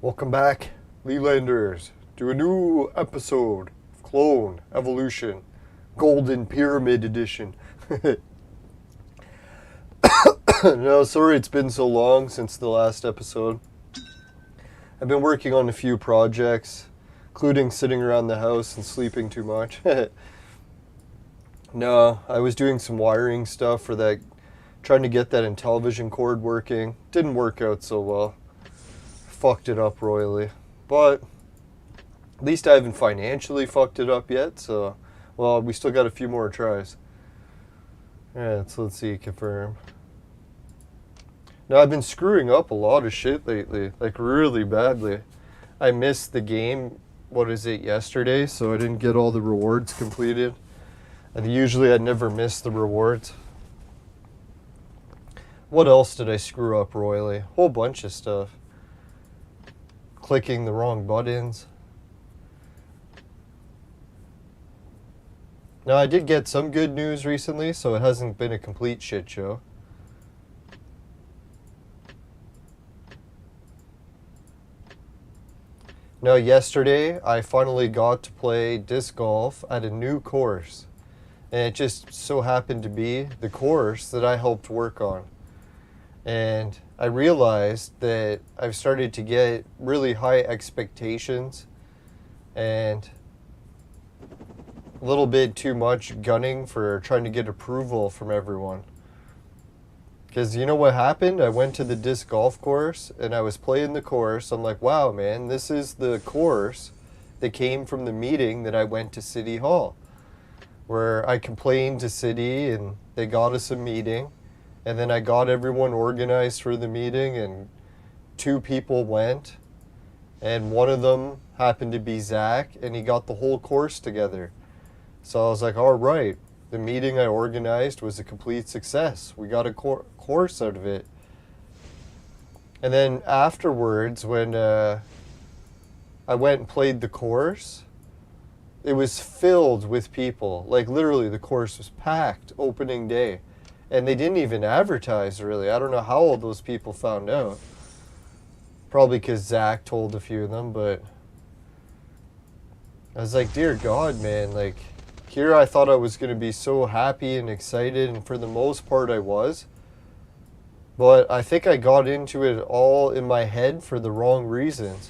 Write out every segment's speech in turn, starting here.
Welcome back, Lelanders, to a new episode of Clone Evolution, Golden Pyramid Edition. No, sorry it's been so long since the last episode. I've been working on a few projects, including sitting around the house and sleeping too much. No, I was doing some wiring stuff for that, trying to get that Intellivision cord working. Didn't work out so well. Fucked it up royally. But at least I haven't financially fucked it up yet, so, well, we still got a few more tries. Alright, so let's see, confirm. Now, I've been screwing up a lot of shit lately, like really badly. I missed the game, yesterday, so I didn't get all the rewards completed. And usually I'd never miss the rewards. What else did I screw up royally? Whole bunch of stuff. Clicking the wrong buttons. Now, I did get some good news recently, so it hasn't been a complete shit show. Now, yesterday, I finally got to play disc golf at a new course. And it just so happened to be the course that I helped work on. And I realized that I've started to get really high expectations and a little bit too much gunning for trying to get approval from everyone. Because you know what happened? I went to the disc golf course and I was playing the course. I'm like, wow, man, this is the course that came from the meeting that I went to City Hall, where I complained to City and they got us a meeting. And then I got everyone organized for the meeting and 2 people went. And one of them happened to be Zach and he got the whole course together. So I was like, all right. The meeting I organized was a complete success. We got a course out of it. And then afterwards, when I went and played the course, it was filled with people. Like literally the course was packed opening day. And they didn't even advertise really. I don't know how all those people found out. Probably because Zach told a few of them, but I was like, dear God, man, like, here I thought I was going to be so happy and excited, and for the most part I was. But I think I got into it all in my head for the wrong reasons.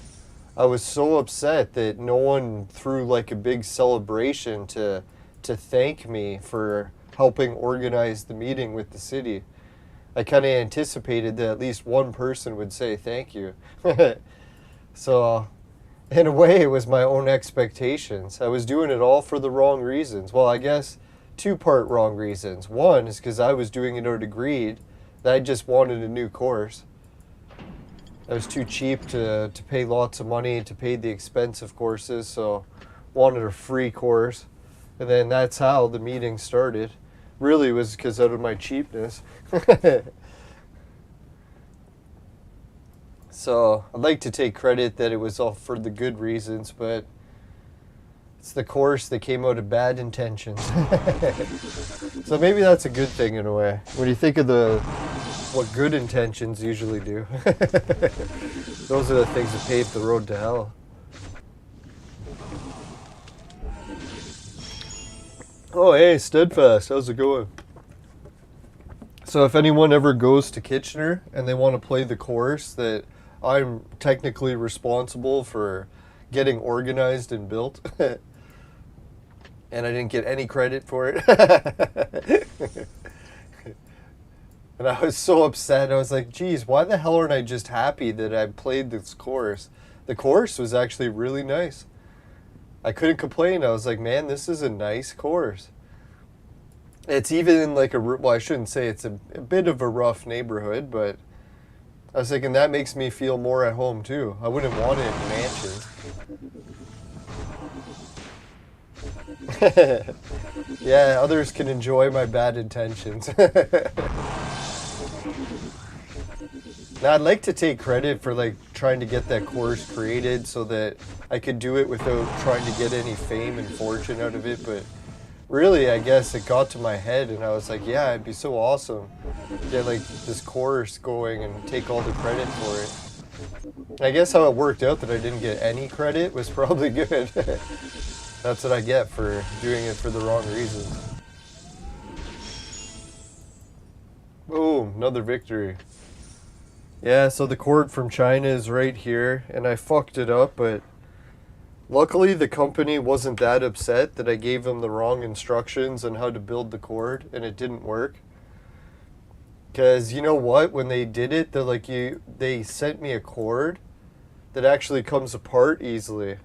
I was so upset that no one threw like a big celebration to thank me for helping organize the meeting with the city. I kind of anticipated that at least one person would say thank you. So in a way, it was my own expectations. I was doing it all for the wrong reasons. Well, I guess 2-part wrong reasons. One is because I was doing it out of greed, that I just wanted a new course. I was too cheap to pay lots of money to pay the expensive courses, so wanted a free course. And then that's how the meeting started. Really, it was because out of my cheapness. So I'd like to take credit that it was all for the good reasons, but it's the course that came out of bad intentions. So maybe that's a good thing in a way. When you think of what good intentions usually do. Those are the things that pave the road to hell. Oh, hey, Steadfast, how's it going? So if anyone ever goes to Kitchener and they want to play the course that I'm technically responsible for getting organized and built, and I didn't get any credit for it. And I was so upset. I was like, geez, why the hell aren't I just happy that I played this course? The course was actually really nice. I couldn't complain. I was like, man, this is a nice course. It's even in like well, I shouldn't say it's a bit of a rough neighborhood, but I was thinking that makes me feel more at home too. I wouldn't want it in mansions. Yeah, others can enjoy my bad intentions. Now, I'd like to take credit for like trying to get that course created so that I could do it without trying to get any fame and fortune out of it, but really, I guess it got to my head and I was like, yeah, it'd be so awesome to get like this course going and take all the credit for it. I guess how it worked out that I didn't get any credit was probably good. That's what I get for doing it for the wrong reasons. Boom, another victory. Yeah, so the cord from China is right here, and I fucked it up, but luckily the company wasn't that upset that I gave them the wrong instructions on how to build the cord, and it didn't work. Because you know what, when they did it, they're like, they sent me a cord that actually comes apart easily.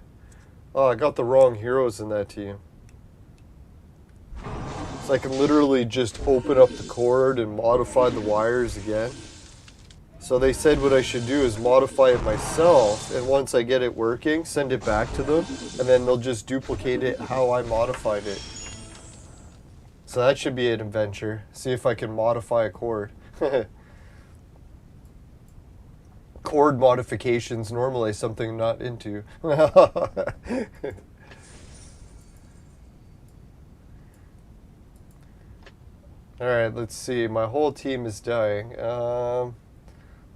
Oh, I got the wrong heroes in that team. So I can literally just open up the cord and modify the wires again. So they said what I should do is modify it myself, and once I get it working, send it back to them, and then they'll just duplicate it how I modified it. So that should be an adventure. See if I can modify a cord. Cord modifications normally something I'm not into. Alright, let's see. My whole team is dying.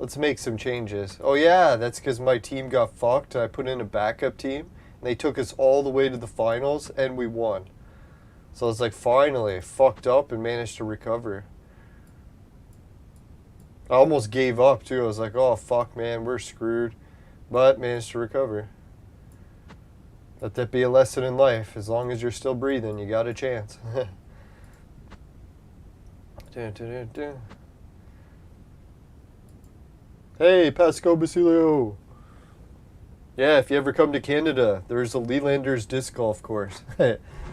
Let's make some changes. Oh yeah, that's because my team got fucked. I put in a backup team, and they took us all the way to the finals, and we won. So I was like, finally, fucked up and managed to recover. I almost gave up too. I was like, oh fuck man, we're screwed. But managed to recover. Let that be a lesson in life. As long as you're still breathing, you got a chance. Hey, Pascal Basilio. Yeah, if you ever come to Canada, there's a Lelanders disc golf course.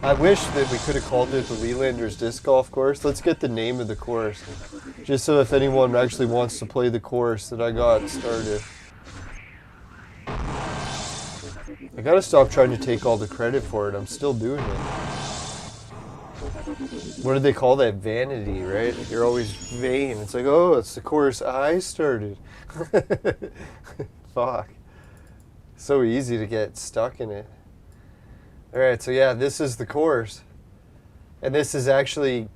I wish that we could have called it the Lelanders disc golf course. Let's get the name of the course. Just so if anyone actually wants to play the course that I got started. I gotta stop trying to take all the credit for it. I'm still doing it. What do they call that? Vanity, right? You're always vain. It's like, oh, it's the course I started. Fuck. So easy to get stuck in it. Alright, so yeah, this is the course. And this is actually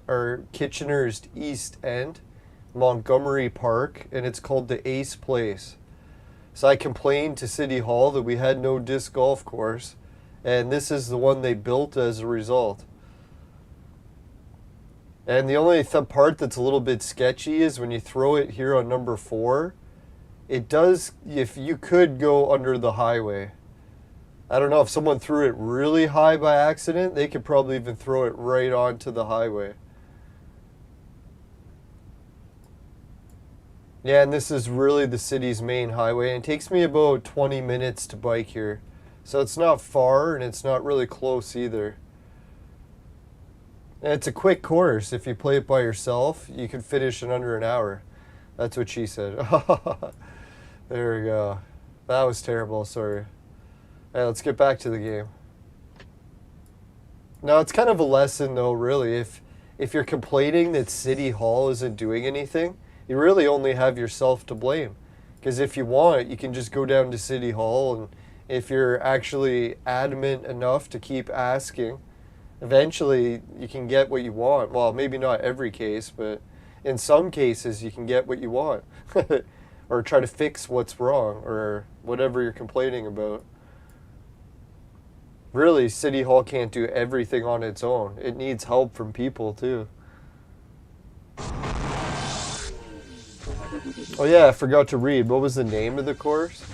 our Kitchener's East End, Montgomery Park, and it's called the Ace Place. So I complained to City Hall that we had no disc golf course, and this is the one they built as a result. And the only part that's a little bit sketchy is when you throw it here on number 4, it does, if you could go under the highway. I don't know, if someone threw it really high by accident, they could probably even throw it right onto the highway. Yeah, and this is really the city's main highway, and it takes me about 20 minutes to bike here. So it's not far, and it's not really close either. And it's a quick course. If you play it by yourself, you can finish in under an hour. That's what she said. There we go. That was terrible, sorry. Hey, let's get back to the game. Now, it's kind of a lesson, though, really. If you're complaining that City Hall isn't doing anything, you really only have yourself to blame. Because if you want, you can just go down to City Hall, and if you're actually adamant enough to keep asking, eventually you can get what you want. Well, maybe not every case, but in some cases you can get what you want. Or try to fix what's wrong, or whatever you're complaining about. Really, City Hall can't do everything on its own. It needs help from people, too. Oh yeah, I forgot to read. What was the name of the course?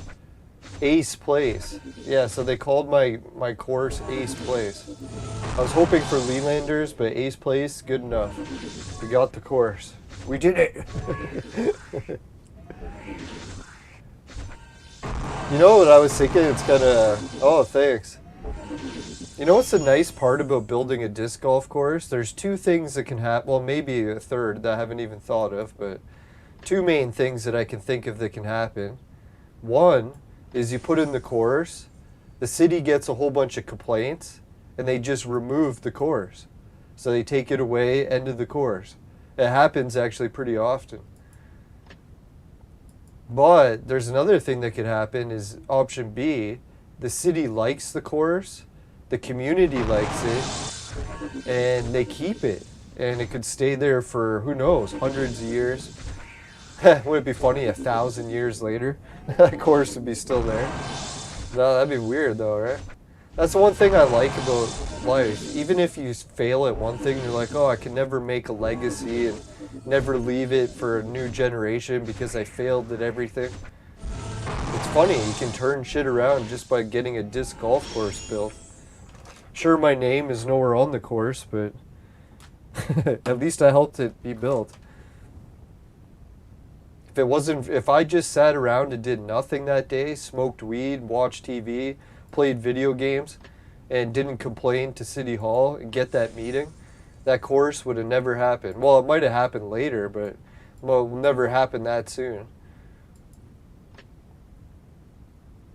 Ace Place. Yeah, so they called my course Ace Place. I was hoping for Lelanders, but Ace Place, good enough. We got the course. We did it! You know what I was thinking? It's kind of... Oh, thanks. You know what's the nice part about building a disc golf course? There's two things that can happen. Well, maybe a third that I haven't even thought of, but two main things that I can think of that can happen. One is you put in the course, the city gets a whole bunch of complaints, and they just remove the course. So they take it away, end of the course. It happens actually pretty often. But there's another thing that could happen is option B, the city likes the course, the community likes it, and they keep it. And it could stay there for, who knows, hundreds of years. Would it be funny 1,000 years later? That course would be still there. No, that'd be weird though, right? That's the one thing I like about life. Even if you fail at one thing, you're like, oh, I can never make a legacy and never leave it for a new generation because I failed at everything. It's funny, you can turn shit around just by getting a disc golf course built. Sure, my name is nowhere on the course, but at least I helped it be built. If I just sat around and did nothing that day, smoked weed, watched TV, played video games, and didn't complain to City Hall and get that meeting, that course would have never happened. Well, it might have happened later, but it will never happen that soon.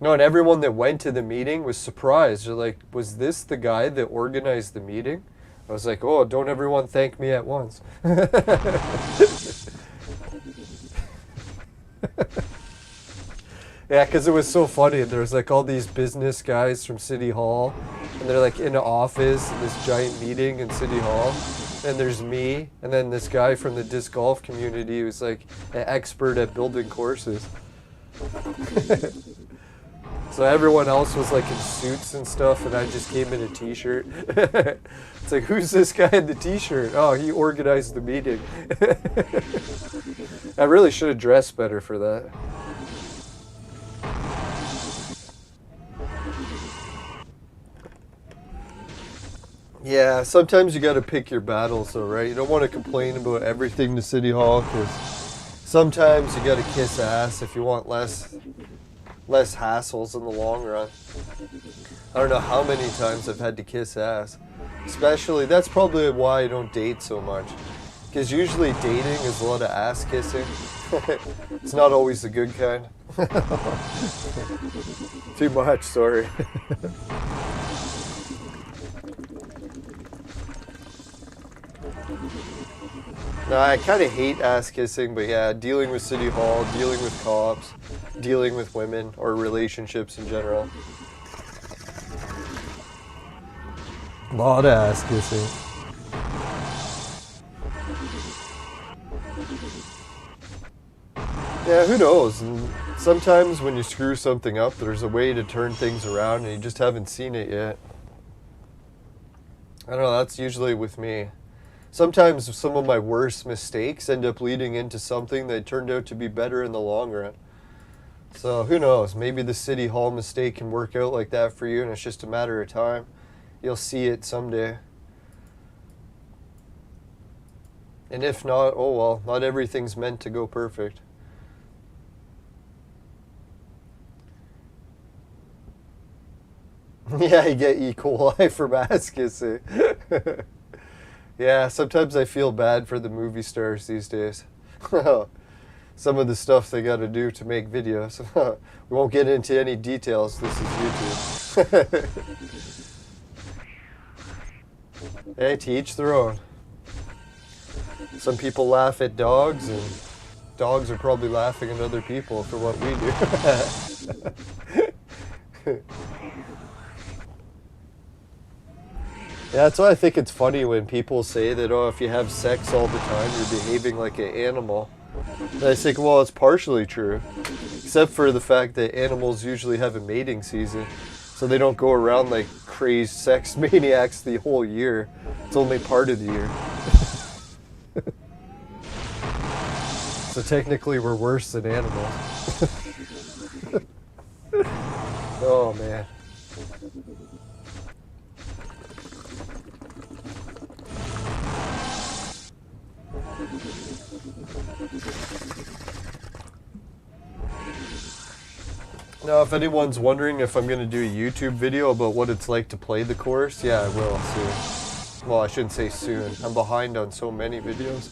No, and everyone that went to the meeting was surprised. They're like, was this the guy that organized the meeting? I was like, oh, don't everyone thank me at once. Yeah, because it was so funny. There was like all these business guys from City Hall, and they're like in an office in this giant meeting in City Hall. And there's me, and then this guy from the disc golf community who's like an expert at building courses. So everyone else was like in suits and stuff, and I just came in a t-shirt. It's like, who's this guy in the t-shirt? Oh, he organized the meeting. I really should have dressed better for that. Yeah, sometimes you gotta pick your battles though, right? You don't want to complain about everything to City Hall, because sometimes you gotta kiss ass if you want less hassles in the long run. I don't know how many times I've had to kiss ass. Especially, that's probably why I don't date so much. Because usually dating is a lot of ass kissing. It's not always the good kind. Too much, sorry. No, I kind of hate ass kissing, but yeah, dealing with City Hall, dealing with cops, dealing with women, or relationships in general. A lot of ass kissing. Yeah, who knows? And sometimes when you screw something up, there's a way to turn things around and you just haven't seen it yet. I don't know, that's usually with me. Sometimes some of my worst mistakes end up leading into something that turned out to be better in the long run. So who knows, maybe the City Hall mistake can work out like that for you and it's just a matter of time. You'll see it someday. And if not, oh well, not everything's meant to go perfect. Yeah, you get E. coli from ass kissing. Yeah, sometimes I feel bad for the movie stars these days. Some of the stuff they gotta do to make videos. We won't get into any details, this is YouTube. Hey, to each their own. Some people laugh at dogs, and dogs are probably laughing at other people for what we do. Yeah, that's why I think it's funny when people say that, oh, if you have sex all the time, you're behaving like an animal. And I think, well, it's partially true. Except for the fact that animals usually have a mating season. So they don't go around like crazed sex maniacs the whole year. It's only part of the year. So technically we're worse than animals. Oh, man. Now, if anyone's wondering if I'm going to do a YouTube video about what it's like to play the course, yeah, I will soon. Well, I shouldn't say soon. I'm behind on so many videos.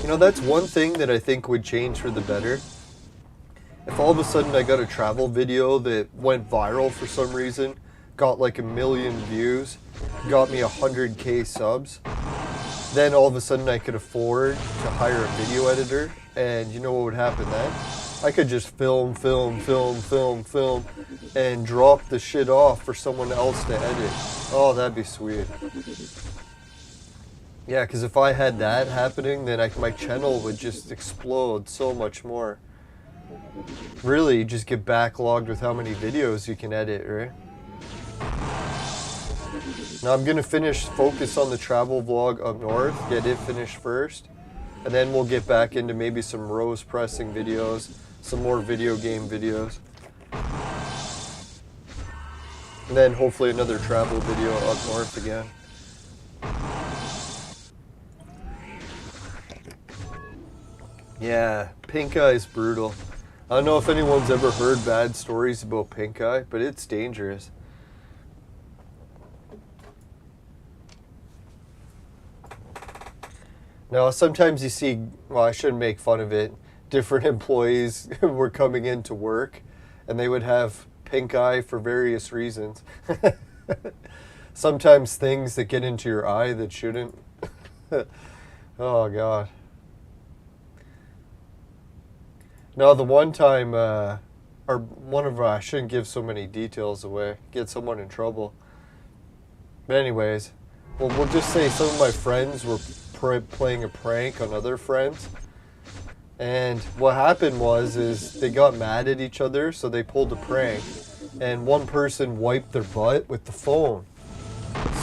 You know, that's one thing that I think would change for the better. If all of a sudden I got a travel video that went viral for some reason, got like 1 million views, got me 100K subs, then all of a sudden I could afford to hire a video editor, and you know what would happen then? I could just film, and drop the shit off for someone else to edit. Oh, that'd be sweet. Yeah, because if I had that happening, then my channel would just explode so much more. Really, you just get backlogged with how many videos you can edit, right? Now I'm gonna focus on the travel vlog up north, get it finished first, and then we'll get back into maybe some rose pressing videos, some more video game videos. And then hopefully another travel video up north again. Yeah, pink eye is brutal. I don't know if anyone's ever heard bad stories about pink eye, but it's dangerous. Now, sometimes you see, well, I shouldn't make fun of it, different employees were coming into work and they would have pink eye for various reasons. Sometimes things that get into your eye that shouldn't. Oh, God. Now, the one time, I shouldn't give so many details away, get someone in trouble. But anyways, well, we'll just say some of my friends were playing a prank on other friends. And what happened is they got mad at each other, so they pulled a prank. And one person wiped their butt with the phone.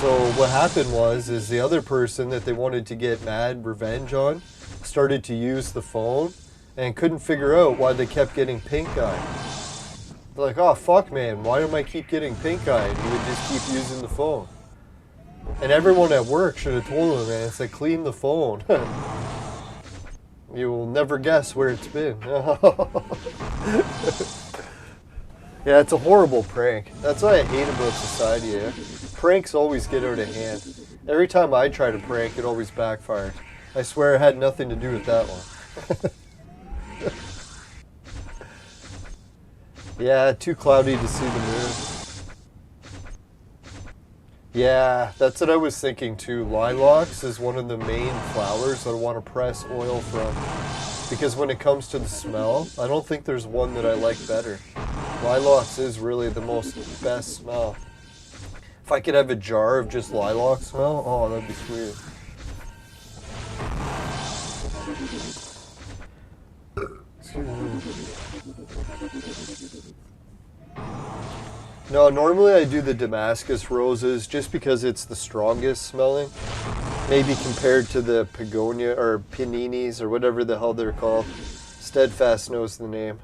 So what happened is the other person that they wanted to get mad revenge on started to use the phone and couldn't figure out why they kept getting pink eye. They're like, oh fuck man, why do I keep getting pink eye? And he would just keep using the phone. And everyone at work should have told him, man, it's like, clean the phone. You will never guess where it's been. Yeah, it's a horrible prank. That's what I hate about society, eh? Pranks always get out of hand. Every time I try to prank, it always backfires. I swear it had nothing to do with that one. Yeah, too cloudy to see the moon. Yeah, that's what I was thinking too. Lilacs is one of the main flowers that I want to press oil from. Because when it comes to the smell, I don't think there's one that I like better. Lilacs is really the best smell. If I could have a jar of just lilac smell, oh, that'd be sweet. Excuse me. No, normally I do the Damascus roses just because it's the strongest smelling. Maybe compared to the Pegonia or Paninis or whatever the hell they're called. Steadfast knows the name.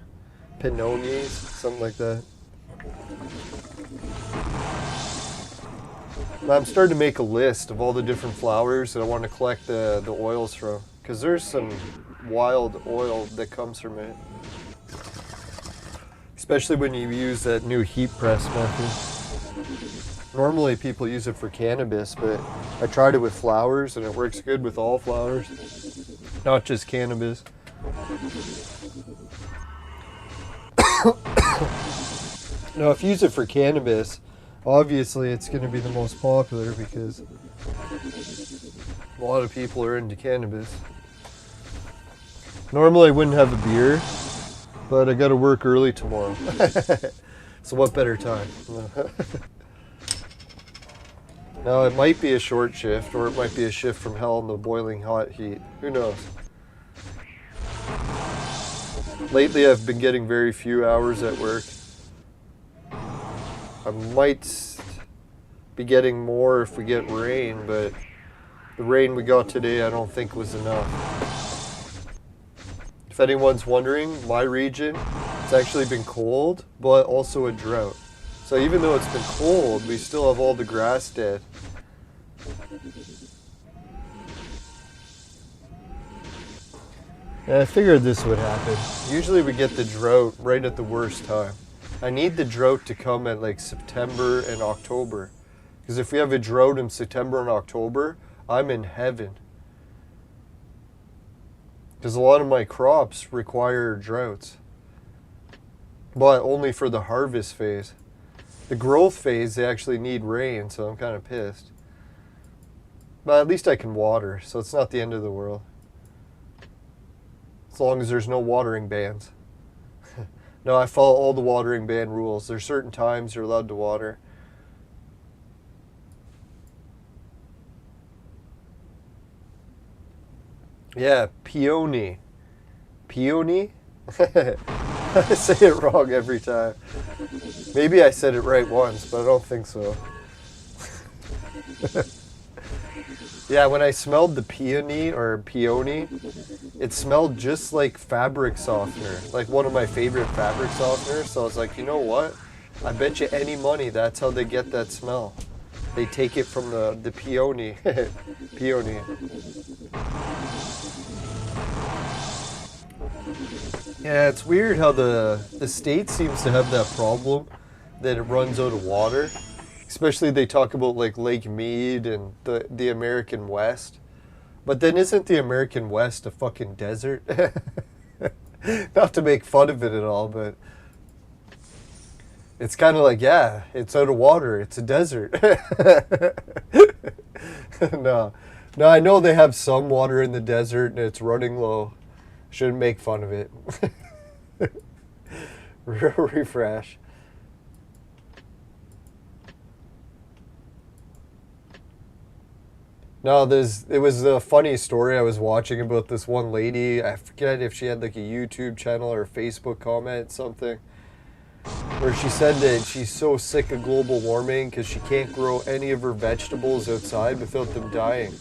Pinonies, something like that. I'm starting to make a list of all the different flowers that I want to collect the oils from. Because there's some wild oil that comes from it. Especially when you use that new heat press method. Normally people use it for cannabis, but I tried it with flowers and it works good with all flowers. Not just cannabis. Now if you use it for cannabis, obviously it's going to be the most popular because a lot of people are into cannabis. Normally I wouldn't have a beer, but I got to work early tomorrow. So what better time? Now it might be a short shift, or it might be a shift from hell in the boiling hot heat. Who knows? Lately I've been getting very few hours at work. I might be getting more if we get rain, but the rain we got today I don't think was enough. If anyone's wondering, my region, it's actually been cold, but also a drought. So even though it's been cold, we still have all the grass dead. And I figured this would happen. Usually we get the drought right at the worst time. I need the drought to come at like September and October. Because if we have a drought in September and October, I'm in heaven. Because a lot of my crops require droughts. But only for the harvest phase. The growth phase, they actually need rain, so I'm kind of pissed. But at least I can water, so it's not the end of the world. As long as there's no watering bans. No, I follow all the watering ban rules. There's certain times you're allowed to water. Yeah, peony. Peony? I say it wrong every time. Maybe I said it right once, but I don't think so. Yeah, when I smelled the peony or peony, it smelled just like fabric softener, like one of my favorite fabric softeners. So I was like, you know what? I bet you any money that's how they get that smell. They take it from the peony. Peony. Yeah, it's weird how the state seems to have that problem that it runs out of water. Especially they talk about like Lake Mead and the American West. But then isn't the American West a fucking desert? Not to make fun of it at all, but it's kind of like, yeah, it's out of water. It's a desert. No, I know they have some water in the desert and it's running low. Shouldn't make fun of it. Refresh. No, it was a funny story I was watching about this one lady. I forget if she had like a YouTube channel or a Facebook comment, something, where she said that she's so sick of global warming because she can't grow any of her vegetables outside without them dying.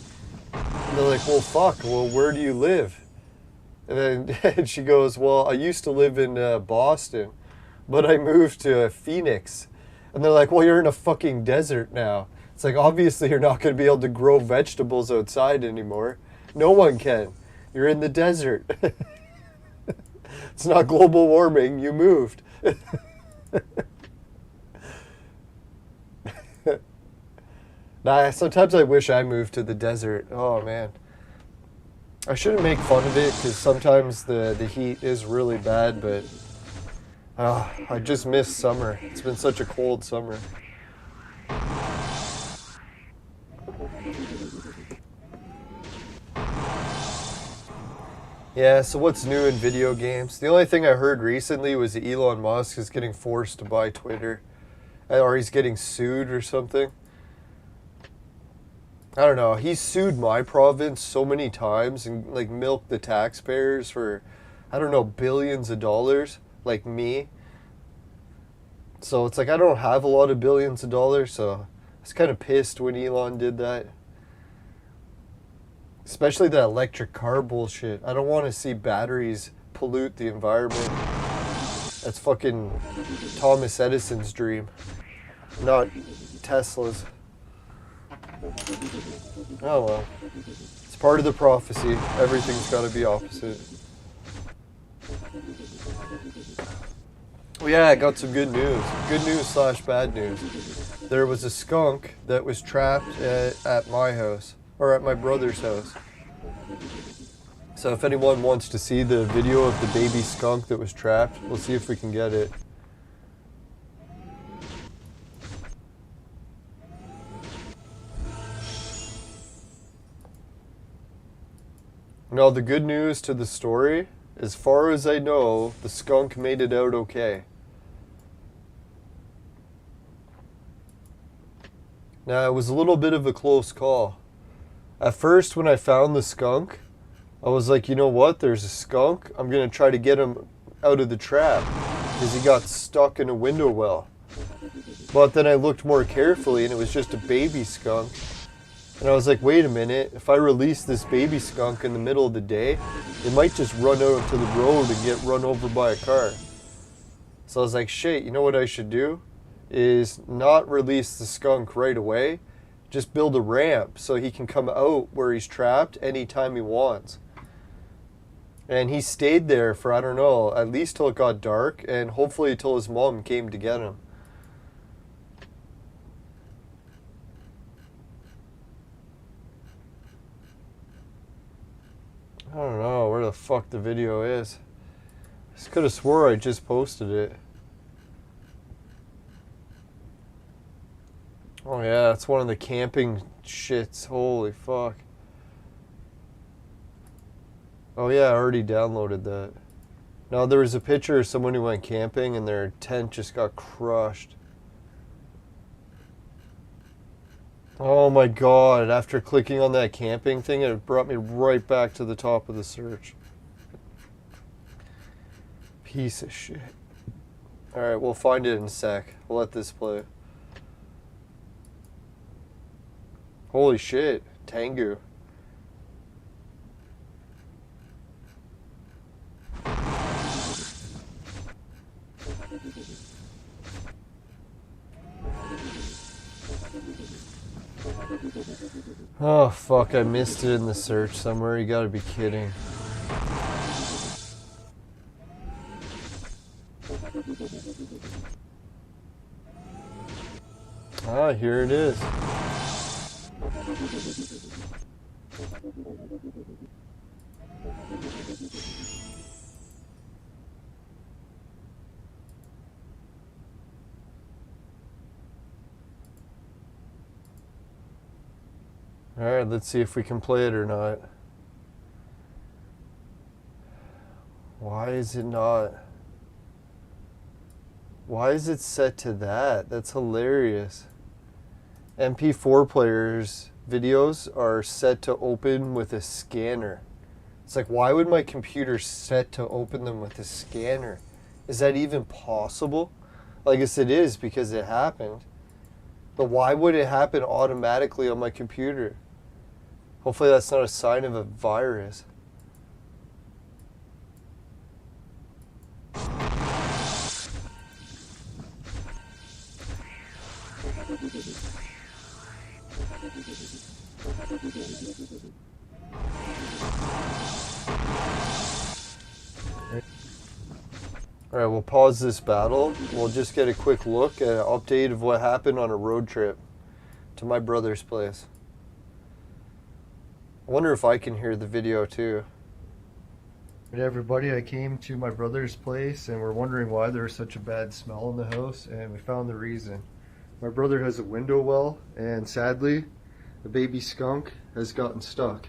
And they're like, well, fuck, well, where do you live? And then she goes, well, I used to live in Boston, but I moved to Phoenix. And they're like, well, you're in a fucking desert now. It's like, obviously you're not going to be able to grow vegetables outside anymore. No one can. You're in the desert. It's not global warming. You moved. Nah, sometimes I wish I moved to the desert. Oh, man. I shouldn't make fun of it because sometimes the heat is really bad, but I just miss summer. It's been such a cold summer. Yeah, so what's new in video games? The only thing I heard recently was that Elon Musk is getting forced to buy Twitter. Or he's getting sued or something. I don't know. He's sued my province so many times and like milked the taxpayers for, I don't know, billions of dollars, like me. So it's like I don't have a lot of billions of dollars, so I was kind of pissed when Elon did that. Especially that electric car bullshit. I don't want to see batteries pollute the environment. That's fucking Thomas Edison's dream, not Tesla's. Oh well. It's part of the prophecy. Everything's got to be opposite. Oh yeah, I got some good news. Good news / bad news. There was a skunk that was trapped at my house. Or at my brother's house. So if anyone wants to see the video of the baby skunk that was trapped, we'll see if we can get it. Now the good news to the story, as far as I know, the skunk made it out okay. Now it was a little bit of a close call. At first, when I found the skunk, I was like, you know what? There's a skunk. I'm going to try to get him out of the trap because he got stuck in a window well. But then I looked more carefully and it was just a baby skunk. And I was like, wait a minute. If I release this baby skunk in the middle of the day, it might just run out to the road and get run over by a car. So I was like, shit, you know what I should do? Is not release the skunk right away. Just build a ramp so he can come out where he's trapped anytime he wants. And he stayed there for, I don't know, at least till it got dark, and hopefully till his mom came to get him. I don't know where the fuck the video is. I just could have swore I just posted it. Oh yeah, it's one of the camping shits. Holy fuck. Oh yeah, I already downloaded that. Now there was a picture of someone who went camping and their tent just got crushed. Oh my god, after clicking on that camping thing, it brought me right back to the top of the search. Piece of shit. Alright, we'll find it in a sec. We'll let this play. Holy shit, Tengu. Oh fuck, I missed it in the search somewhere. You gotta be kidding. Ah, here it is. Alright, let's see if we can play it or not. Why is it not? Why is it set to that? That's hilarious. MP4 players' videos are set to open with a scanner. It's like, why would my computer set to open them with a scanner? Is that even possible? I guess it is because it happened. But why would it happen automatically on my computer? Hopefully that's not a sign of a virus. Alright, we'll pause this battle. We'll just get a quick look at an update of what happened on a road trip to my brother's place. I wonder if I can hear the video too. Hey everybody, I came to my brother's place and we're wondering why there's such a bad smell in the house, and we found the reason. My brother has a window well and sadly the baby skunk has gotten stuck.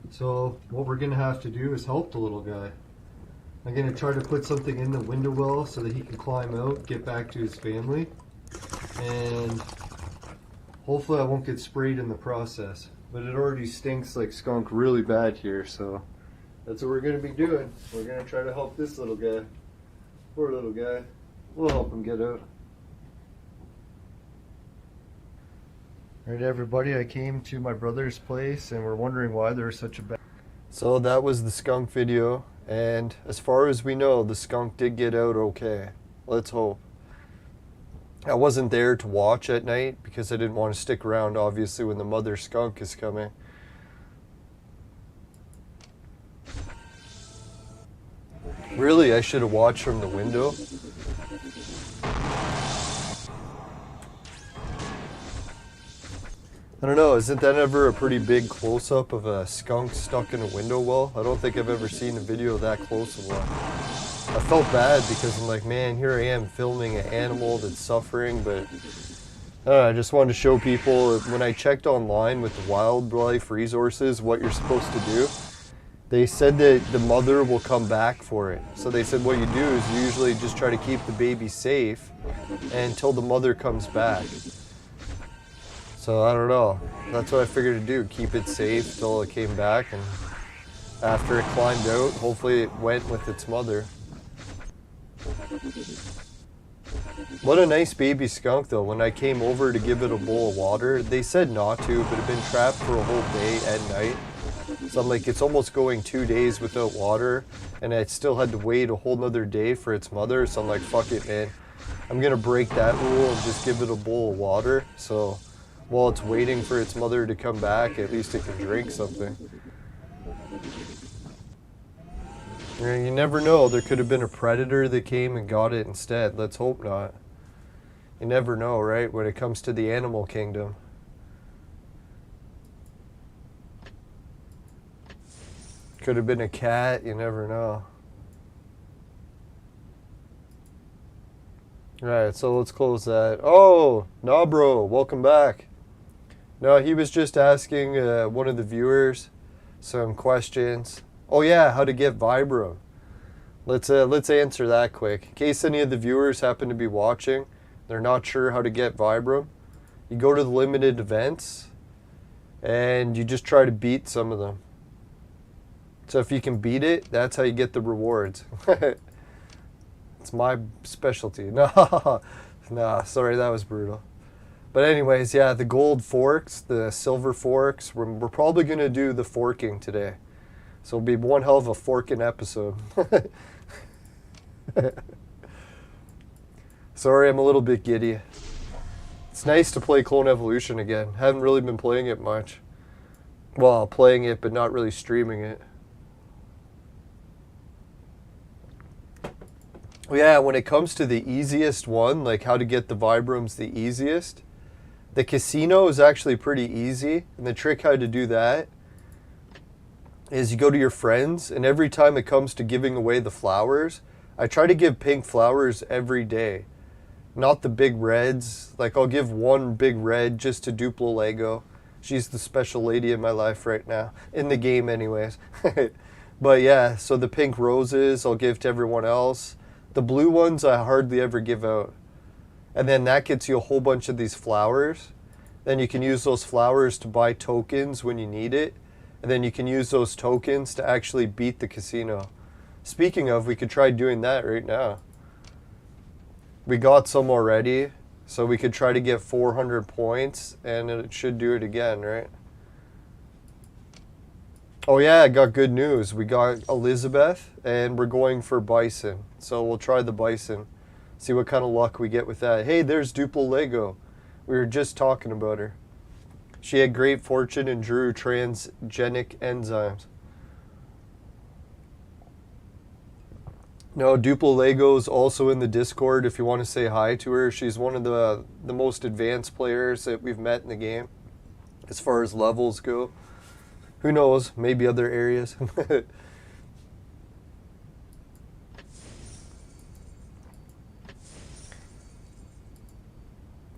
So what we're gonna have to do is help the little guy. I'm gonna try to put something in the window well so that he can climb out, get back to his family, and hopefully I won't get sprayed in the process. But it already stinks like skunk really bad here, so that's what we're gonna be doing. We're gonna try to help this little guy. Poor little guy. We'll help him get out. Alright everybody, I came to my brother's place and we're wondering why there's such a bad... So that was the skunk video, and as far as we know, the skunk did get out okay. Let's hope. I wasn't there to watch at night because I didn't want to stick around, obviously, when the mother skunk is coming. Really, I should have watched from the window. I don't know, isn't that ever a pretty big close-up of a skunk stuck in a window well? I don't think I've ever seen a video that close of one. I felt bad because I'm like, man, here I am filming an animal that's suffering, but I just wanted to show people, when I checked online with the wildlife resources what you're supposed to do, they said that the mother will come back for it. So they said what you do is you usually just try to keep the baby safe until the mother comes back. So I don't know. That's what I figured to do, keep it safe till it came back, and after it climbed out, hopefully it went with its mother. What a nice baby skunk though. When I came over to give it a bowl of water, they said not to, but it had been trapped for a whole day and night. So I'm like, it's almost going 2 days without water, and I still had to wait a whole nother day for its mother. So I'm like, fuck it, man. I'm gonna break that rule and just give it a bowl of water. So while it's waiting for its mother to come back, at least it can drink something. You never know, there could have been a predator that came and got it instead. Let's hope not. You never know, right, when it comes to the animal kingdom. Could have been a cat, you never know. Alright, so let's close that. Oh, nah bro, welcome back. No, he was just asking one of the viewers some questions Oh yeah, how to get Vibram. Let's answer that quick. In case any of the viewers happen to be watching, they're not sure how to get Vibram. You go to the limited events, and you just try to beat some of them. So if you can beat it, that's how you get the rewards. It's my specialty. No, nah, sorry, that was brutal. But anyways, yeah, the gold forks, the silver forks, we're probably going to do the forking today. So it'll be one hell of a forking episode. Sorry, I'm a little bit giddy. It's nice to play Clone Evolution again. Haven't really been playing it much. Well, playing it, but not really streaming it. Yeah, when it comes to the easiest one, like how to get the Vibrams the easiest, the casino is actually pretty easy. And the trick how to do that is you go to your friends, and every time it comes to giving away the flowers, I try to give pink flowers every day. Not the big reds. Like, I'll give one big red just to Duplo Lego. She's the special lady in my life right now. In the game, anyways. But yeah, so the pink roses I'll give to everyone else. The blue ones I hardly ever give out. And then that gets you a whole bunch of these flowers. Then you can use those flowers to buy tokens when you need it. And then you can use those tokens to actually beat the casino. Speaking of, we could try doing that right now. We got some already, so we could try to get 400 points, and it should do it again, right? Oh yeah, I got good news. We got Elizabeth, and we're going for Bison. So we'll try the Bison. See what kind of luck we get with that. Hey, there's Duplo Lego. We were just talking about her. She had great fortune and drew transgenic enzymes. No, Duplo Lego's also in the Discord if you want to say hi to her. She's one of the most advanced players that we've met in the game as far as levels go. Who knows? Maybe other areas.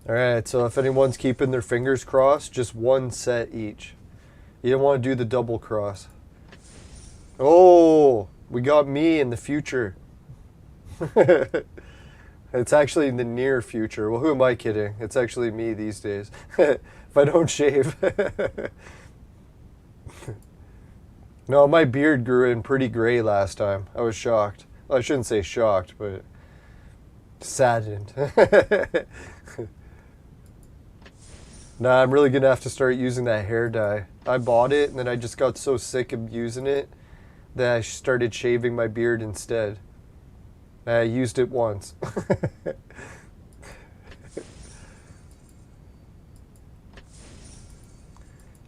Alright, so if anyone's keeping their fingers crossed, just one set each. You don't want to do the double cross. Oh, we got me in the future. It's actually in the near future. Well, who am I kidding? It's actually me these days. If I don't shave. No, my beard grew in pretty gray last time. I was shocked. Well, I shouldn't say shocked, but saddened. Nah, I'm really going to have to start using that hair dye. I bought it, and then I just got so sick of using it that I started shaving my beard instead. I used it once.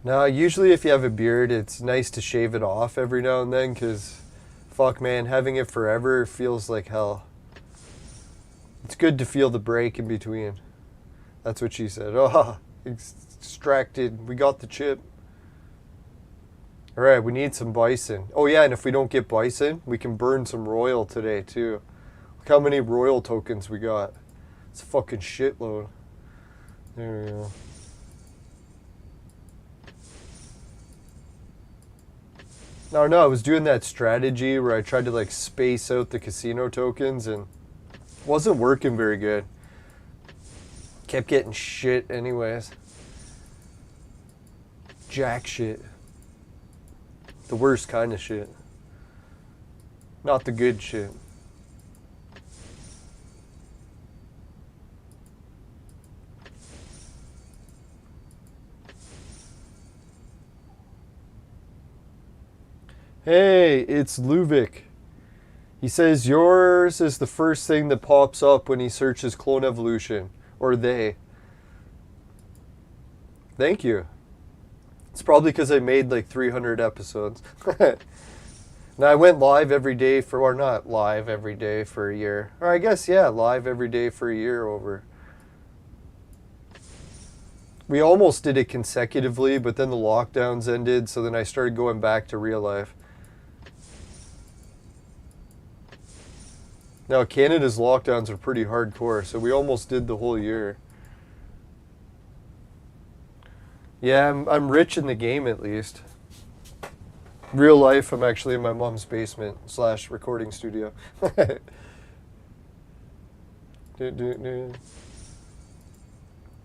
Now, usually if you have a beard, it's nice to shave it off every now and then, because, fuck man, having it forever feels like hell. It's good to feel the break in between. That's what she said. Oh, extracted. We got the chip. Alright, we need some bison. Oh yeah, and if we don't get bison, we can burn some royal today too. Look how many royal tokens we got. It's a fucking shitload. There we go. No, I was doing that strategy where I tried to like space out the casino tokens and it wasn't working very good. Kept getting shit anyways. Jack shit. The worst kind of shit. Not the good shit. Hey, it's Luvik. He says yours is the first thing that pops up when he searches Clone Evolution. Or they. Thank you. It's probably because I made like 300 episodes. Now I went live every day for, or not live every day for a year. Or I guess, yeah, live every day for a year over. We almost did it consecutively, but then the lockdowns ended, so then I started going back to real life. Now, Canada's lockdowns are pretty hardcore, so we almost did the whole year. Yeah, I'm rich in the game at least. Real life, I'm actually in my mom's basement / recording studio.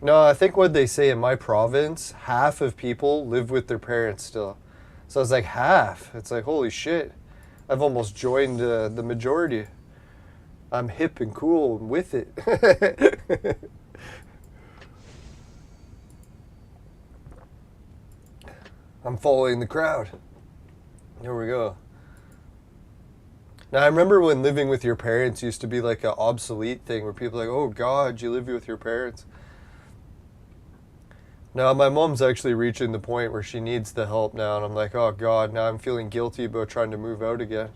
No, I think what they say in my province, half of people live with their parents still. So I was like, half? It's like, holy shit. I've almost joined the majority. I'm hip and cool and with it. I'm following the crowd. There we go. Now, I remember when living with your parents used to be like an obsolete thing where people are like, oh God, you live with your parents. Now, my mom's actually reaching the point where she needs the help now, and I'm like, oh God, now I'm feeling guilty about trying to move out again.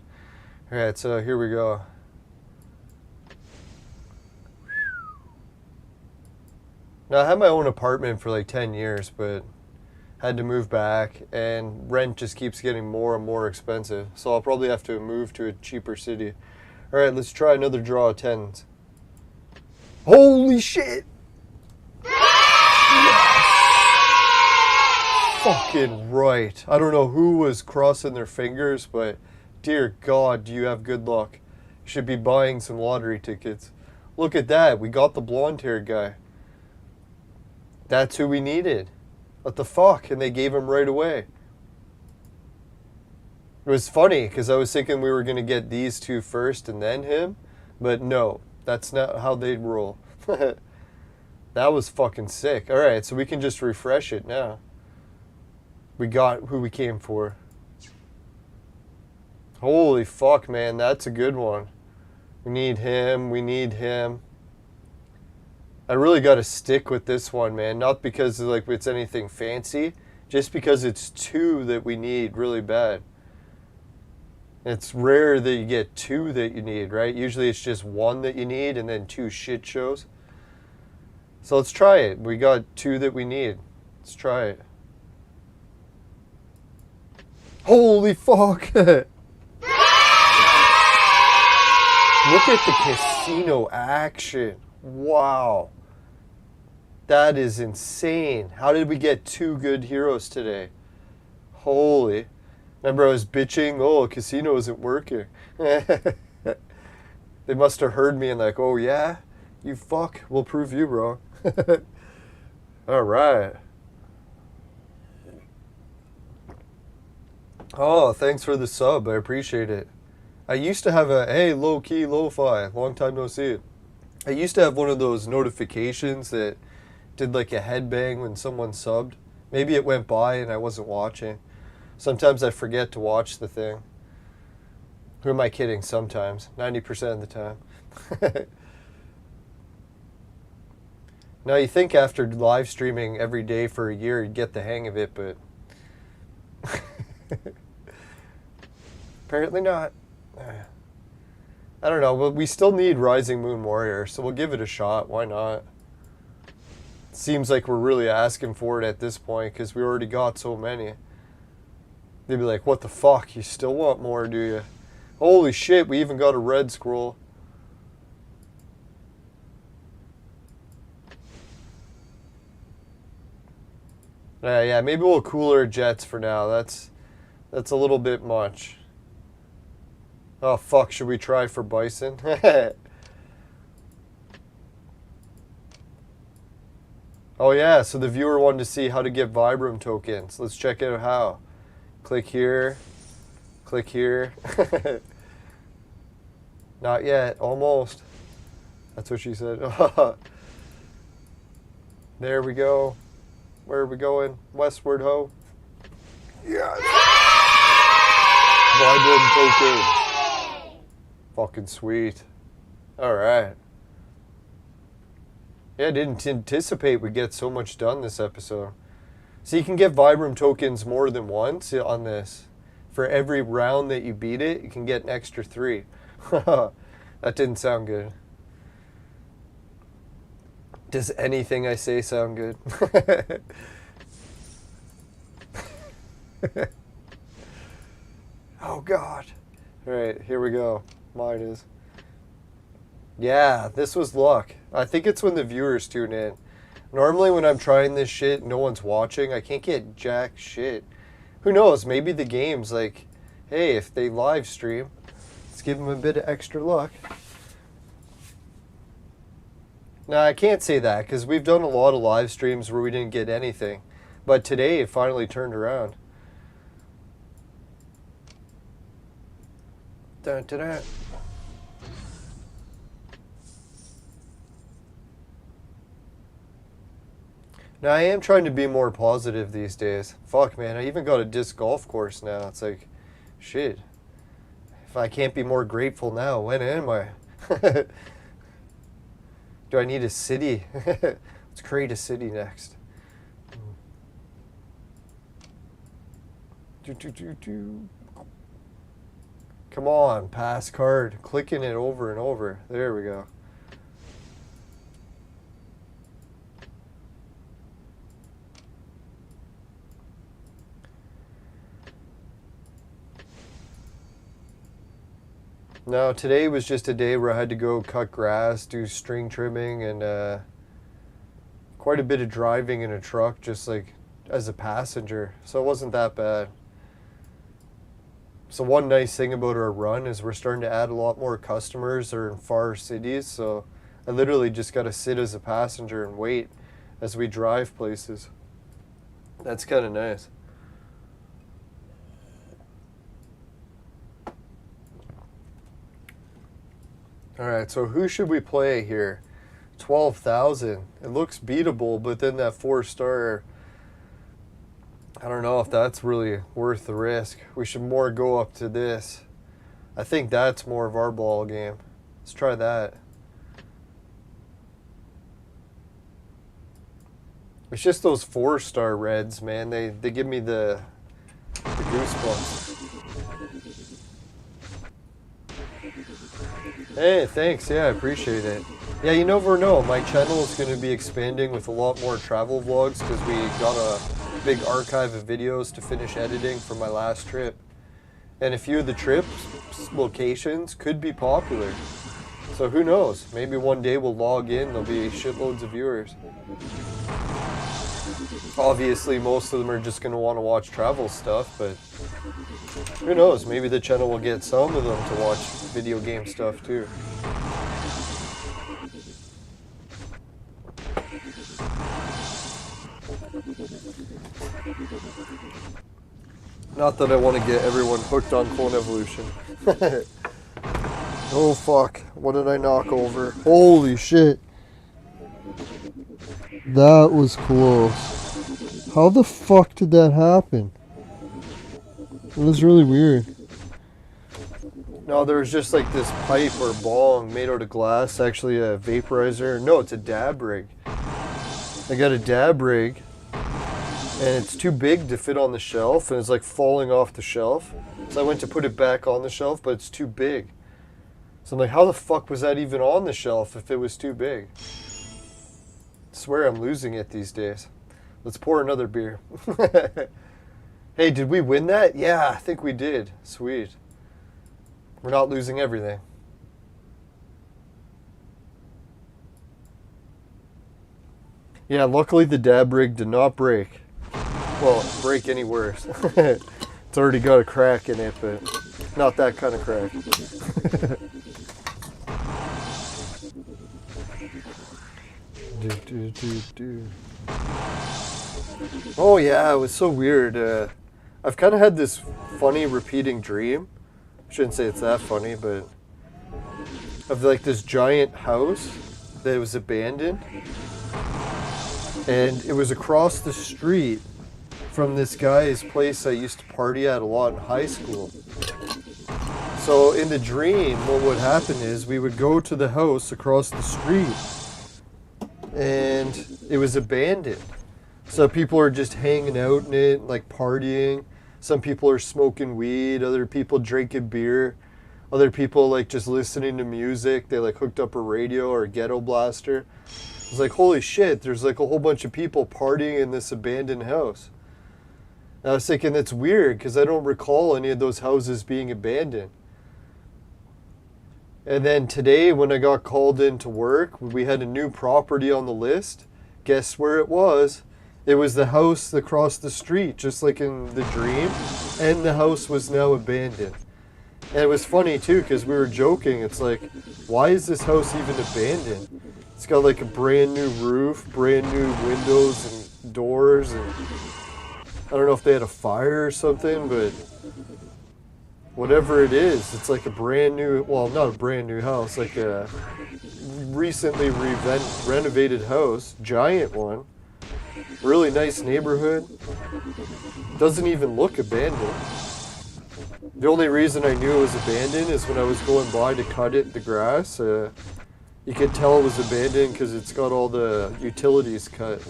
All right, so here we go. Now, I had my own apartment for like 10 years, but had to move back, and rent just keeps getting more and more expensive. So I'll probably have to move to a cheaper city. All right, let's try another draw of tens. Holy shit! Fucking right. I don't know who was crossing their fingers, but dear God, do you have good luck. You should be buying some lottery tickets. Look at that. We got the blonde-haired guy. That's who we needed. What the fuck? And they gave him right away. It was funny because I was thinking we were going to get these two first and then him. But no, that's not how they'd roll. That was fucking sick. Alright, so we can just refresh it now. We got who we came for. Holy fuck, man. That's a good one. We need him. We need him. I really got to stick with this one, man. Not because like it's anything fancy, just because it's two that we need really bad. It's rare that you get two that you need, right? Usually it's just one that you need and then two shit shows. So let's try it. We got two that we need. Let's try it. Holy fuck! Look at the casino action. Wow. That is insane. How did we get two good heroes today? Holy. Remember I was bitching, oh, casino isn't working. They must have heard me and like, oh yeah? You fuck, we'll prove you wrong. Alright. Oh, thanks for the sub. I appreciate it. I used to have a, hey, low-key, lo-fi. Long time no see. I used to have one of those notifications that did like a headbang when someone subbed. Maybe it went by and I wasn't watching. Sometimes I forget to watch the thing. Who am I kidding? Sometimes. 90% of the time. Now you think after live streaming every day for a year you'd get the hang of it, but apparently not. I don't know, but we still need Rising Moon Warrior, so we'll give it a shot. Why not? Seems like we're really asking for it at this point because we already got so many. They'd be like, what the fuck? You still want more, do you? Holy shit, we even got a red scroll. Yeah, maybe we'll cooler jets for now. That's a little bit much. Oh fuck, should we try for Bison? Oh yeah, so the viewer wanted to see how to get Vibram tokens. Let's check out how. Click here. Click here. Not yet, almost. That's what she said. There we go. Where are we going? Westward, ho. Yes! Vibram token. Fucking sweet. Alright. Yeah, I didn't anticipate we'd get so much done this episode. So you can get Vibram tokens more than once on this. For every round that you beat it, you can get an extra 3. That didn't sound good. Does anything I say sound good? Oh God. Alright, here we go. Mine is. Yeah, this was luck. I think it's when the viewers tune in. Normally when I'm trying this shit, no one's watching. I can't get jack shit. who knows? Maybe the game's like, hey, if they live stream, let's give them a bit of extra luck. Now, I can't say that because we've done a lot of live streams where we didn't get anything. But today it finally turned around. Dun, dun, dun. Now, I am trying to be more positive these days. Fuck, man, I even got a disc golf course now. It's like, shit. If I can't be more grateful now, when am I? Do I need a city? Let's create a city next. Come on, pass card. Clicking it over and over. There we go. No, today was just a day where I had to go cut grass, do string trimming, and quite a bit of driving in a truck, just like as a passenger. So it wasn't that bad. So one nice thing about our run is we're starting to add a lot more customers that are in far cities. So I literally just got to sit as a passenger and wait as we drive places. That's kind of nice. Alright, so who should we play here? 12,000. It looks beatable, but then that 4-star, I don't know if that's really worth the risk. We should more go up to this. I think that's more of our ball game. Let's try that. It's just those 4-star reds, man. They give me the goosebumps. Hey, thanks. Yeah, I appreciate it. Yeah, you never know. My channel is going to be expanding with a lot more travel vlogs because we got a big archive of videos to finish editing for my last trip. And a few of the trips, locations, could be popular. So who knows? Maybe one day we'll log in, there'll be shitloads of viewers. Obviously, most of them are just going to want to watch travel stuff, but who knows? Maybe the channel will get some of them to watch video game stuff too. Not that I want to get everyone hooked on Clone Evolution. Oh fuck, what did I knock over? Holy shit. That was close. How the fuck did that happen? It was really weird. No, there was just like this pipe or bong made out of glass, actually a vaporizer. No, it's a dab rig. I got a dab rig, and it's too big to fit on the shelf, and it's like falling off the shelf. So I went to put it back on the shelf, but it's too big. So I'm like, how the fuck was that even on the shelf if it was too big? I swear I'm losing it these days. Let's pour another beer. Hey, did we win that? Yeah, I think we did. Sweet. We're not losing everything. Yeah, luckily the dab rig did not break. Well, break any worse. It's already got a crack in it, but not that kind of crack. Oh yeah, it was so weird. I've kind of had this funny repeating dream. I shouldn't say it's that funny, but of like this giant house that was abandoned, and it was across the street from this guy's place I used to party at a lot in high school. So in the dream, what would happen is we would go to the house across the street, and it was abandoned. So people are just hanging out in it, like partying. Some people are smoking weed, other people drinking beer, other people like just listening to music. They like hooked up a radio or a ghetto blaster. It's like, holy shit, there's like a whole bunch of people partying in this abandoned house. And I was thinking, that's weird because I don't recall any of those houses being abandoned. And then today when I got called in to work, we had a new property on the list. Guess where it was? It was the house across the street, just like in the dream, and the house was now abandoned. And it was funny too, because we were joking. It's like, why is this house even abandoned? It's got like a brand new roof, brand new windows and doors, and I don't know if they had a fire or something, but whatever it is, it's like a brand new, well, not a brand new house, like a recently renovated house, giant one. Really nice neighborhood. Doesn't even look abandoned. The only reason I knew it was abandoned is when I was going by to cut it, the grass. You could tell it was abandoned because it's got all the utilities cut.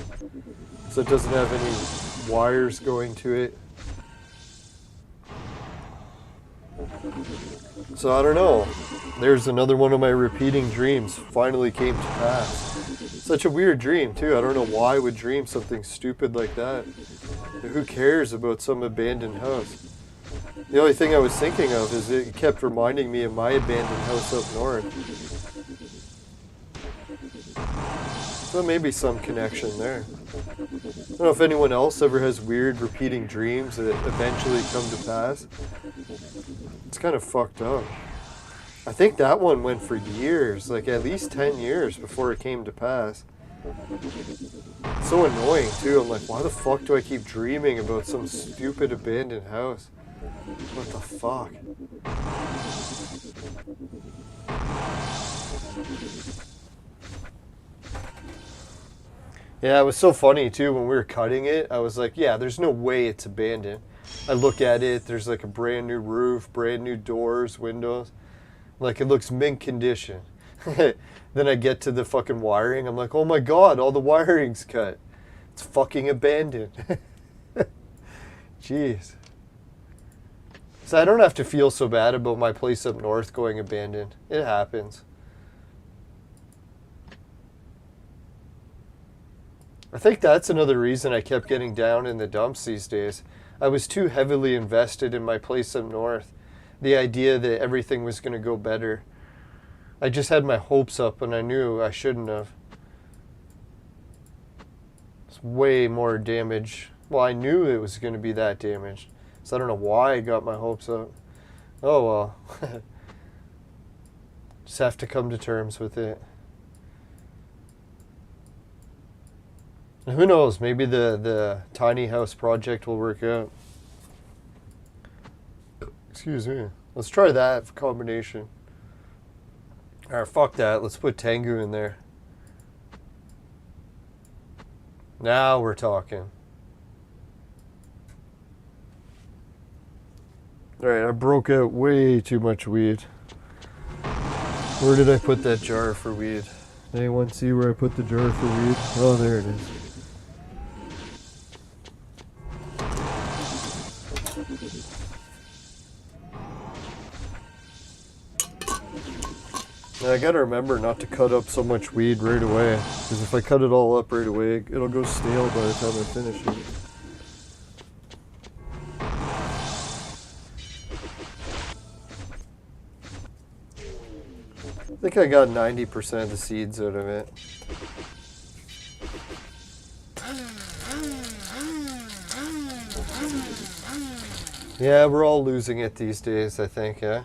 So it doesn't have any wires going to it. So I don't know. There's another one of my repeating dreams. Finally came to pass. Such a weird dream too. I don't know why I would dream something stupid like that. Who cares about some abandoned house? The only thing I was thinking of is it kept reminding me of my abandoned house up north. So maybe some connection there. I don't know if anyone else ever has weird repeating dreams that eventually come to pass. It's kind of fucked up. I think that one went for years, like at least 10 years before it came to pass. It's so annoying too. I'm like, why the fuck do I keep dreaming about some stupid abandoned house? What the fuck? Yeah, it was so funny too when we were cutting it. I was like, yeah, there's no way it's abandoned. I look at it, there's like a brand new roof, brand new doors, windows. Like it looks mint condition. Then I get to the fucking wiring. I'm like, oh my god, all the wiring's cut. It's fucking abandoned. Jeez. So I don't have to feel so bad about my place up north going abandoned. It happens. I think that's another reason I kept getting down in the dumps these days. I was too heavily invested in my place up north. The idea that everything was going to go better. I just had my hopes up and I knew I shouldn't have. It's way more damage. Well, I knew it was going to be that damaged. So I don't know why I got my hopes up. Oh well. Just have to come to terms with it. And who knows, maybe the tiny house project will work out. Excuse me. Let's try that combination. Alright, fuck that. Let's put Tengu in there. Now we're talking. Alright, I broke out way too much weed. Where did I put that jar for weed? Anyone see where I put the jar for weed? Oh, there it is. I gotta remember not to cut up so much weed right away, because if I cut it all up right away, it'll go stale by the time I finish it. I think I got 90% of the seeds out of it. Yeah, we're all losing it these days, I think, yeah?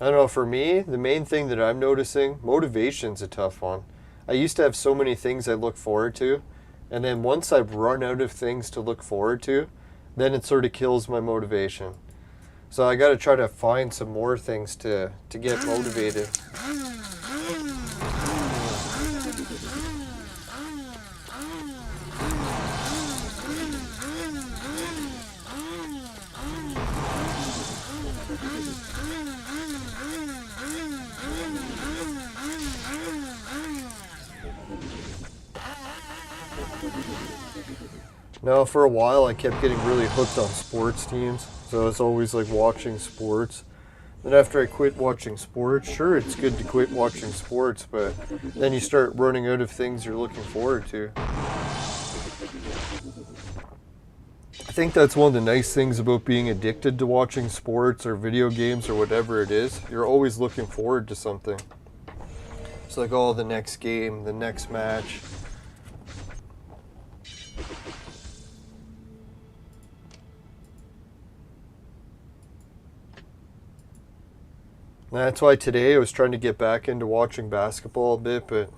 I don't know, for me, the main thing that I'm noticing, motivation's a tough one. I used to have so many things I look forward to, and then once I've run out of things to look forward to, then it sort of kills my motivation. So I gotta try to find some more things to get motivated. Now, for a while, I kept getting really hooked on sports teams, so I was always like watching sports. Then after I quit watching sports, sure, it's good to quit watching sports, but then you start running out of things you're looking forward to. I think that's one of the nice things about being addicted to watching sports or video games or whatever it is. You're always looking forward to something. It's like, oh, the next game, the next match. That's why today I was trying to get back into watching basketball a bit, but